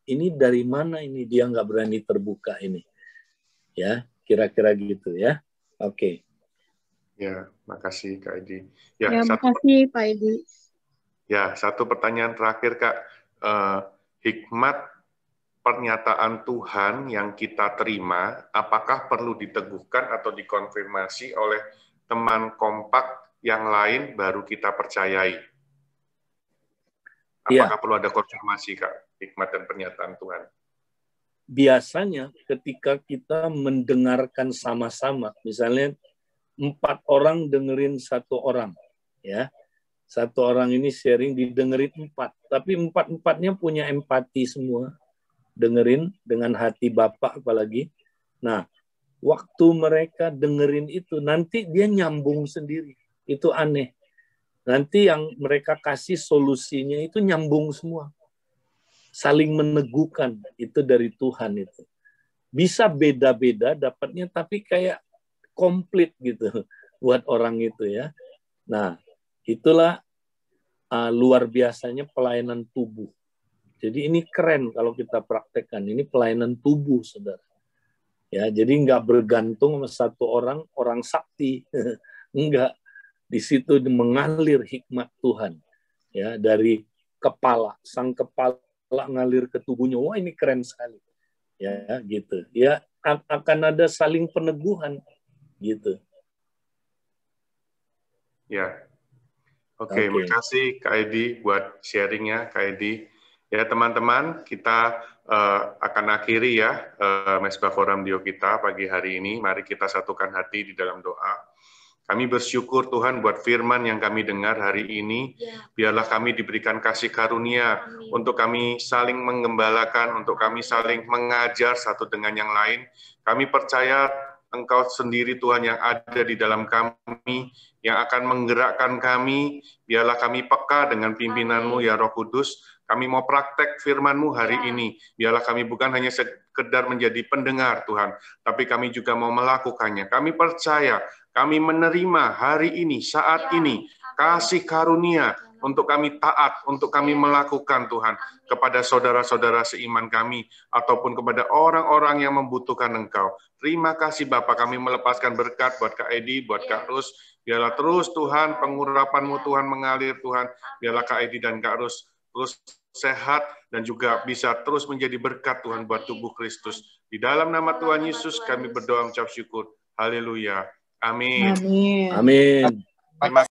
ini dari mana ini dia nggak berani terbuka ini. Ya, kira-kira gitu ya. Oke. Ya, makasih Kak Edi. Ya, makasih Pak Edi. Ya, satu pertanyaan terakhir Kak. Hikmat pernyataan Tuhan yang kita terima, apakah perlu diteguhkan atau dikonfirmasi oleh teman kompak yang lain baru kita percayai? Apakah perlu ada konfirmasi Kak, hikmat dan pernyataan Tuhan? Biasanya ketika kita mendengarkan sama-sama, misalnya 4 orang dengerin 1 orang, ya. 1 orang ini sharing didengerin 4, tapi 4-4-nya punya empati semua, dengerin dengan hati Bapak apalagi. Nah, waktu mereka dengerin itu, nanti dia nyambung sendiri. Itu aneh. Nanti yang mereka kasih solusinya itu nyambung semua. Saling meneguhkan, itu dari Tuhan itu. Bisa beda-beda dapatnya, tapi kayak komplit gitu buat orang itu ya. Nah, itulah luar biasanya pelayanan tubuh. Jadi ini keren kalau kita praktekkan. Ini pelayanan tubuh, saudara. Ya, jadi nggak bergantung sama 1 orang sakti. Enggak. Di situ mengalir hikmat Tuhan. Ya, dari kepala, sang kepala ngalir ke tubuhnya. Wah, ini keren sekali. Ya, gitu. Ya, akan ada saling peneguhan gitu. Ya. Oke, makasih Kak Edi buat sharingnya, Kak Edi. Ya, teman-teman, kita akan akhiri ya Mesbah Forum Dio kita pagi hari ini. Mari kita satukan hati di dalam doa. Kami bersyukur Tuhan buat firman yang kami dengar hari ini. Biarlah kami diberikan kasih karunia untuk kami saling menggembalakan, untuk kami saling mengajar satu dengan yang lain. Kami percaya Engkau sendiri Tuhan yang ada di dalam kami, yang akan menggerakkan kami. Biarlah kami peka dengan pimpinan-Mu ya Roh Kudus. Kami mau praktek firman-Mu hari ini. Biarlah kami bukan hanya sekedar menjadi pendengar Tuhan, tapi kami juga mau melakukannya. Kami percaya, kami menerima hari ini, saat ini, kasih karunia untuk kami taat, untuk kami melakukan Tuhan, kepada saudara-saudara seiman kami, ataupun kepada orang-orang yang membutuhkan Engkau. Terima kasih Bapak, kami melepaskan berkat buat Kak Edi, buat Kak Rus. Biarlah terus Tuhan, pengurapan-Mu Tuhan mengalir Tuhan. Biarlah Kak Edi dan Kak Rus terus sehat dan juga bisa terus menjadi berkat Tuhan buat tubuh Kristus. Di dalam nama Tuhan Yesus kami berdoa mengucap syukur. Haleluya. Amin. Amin. Terima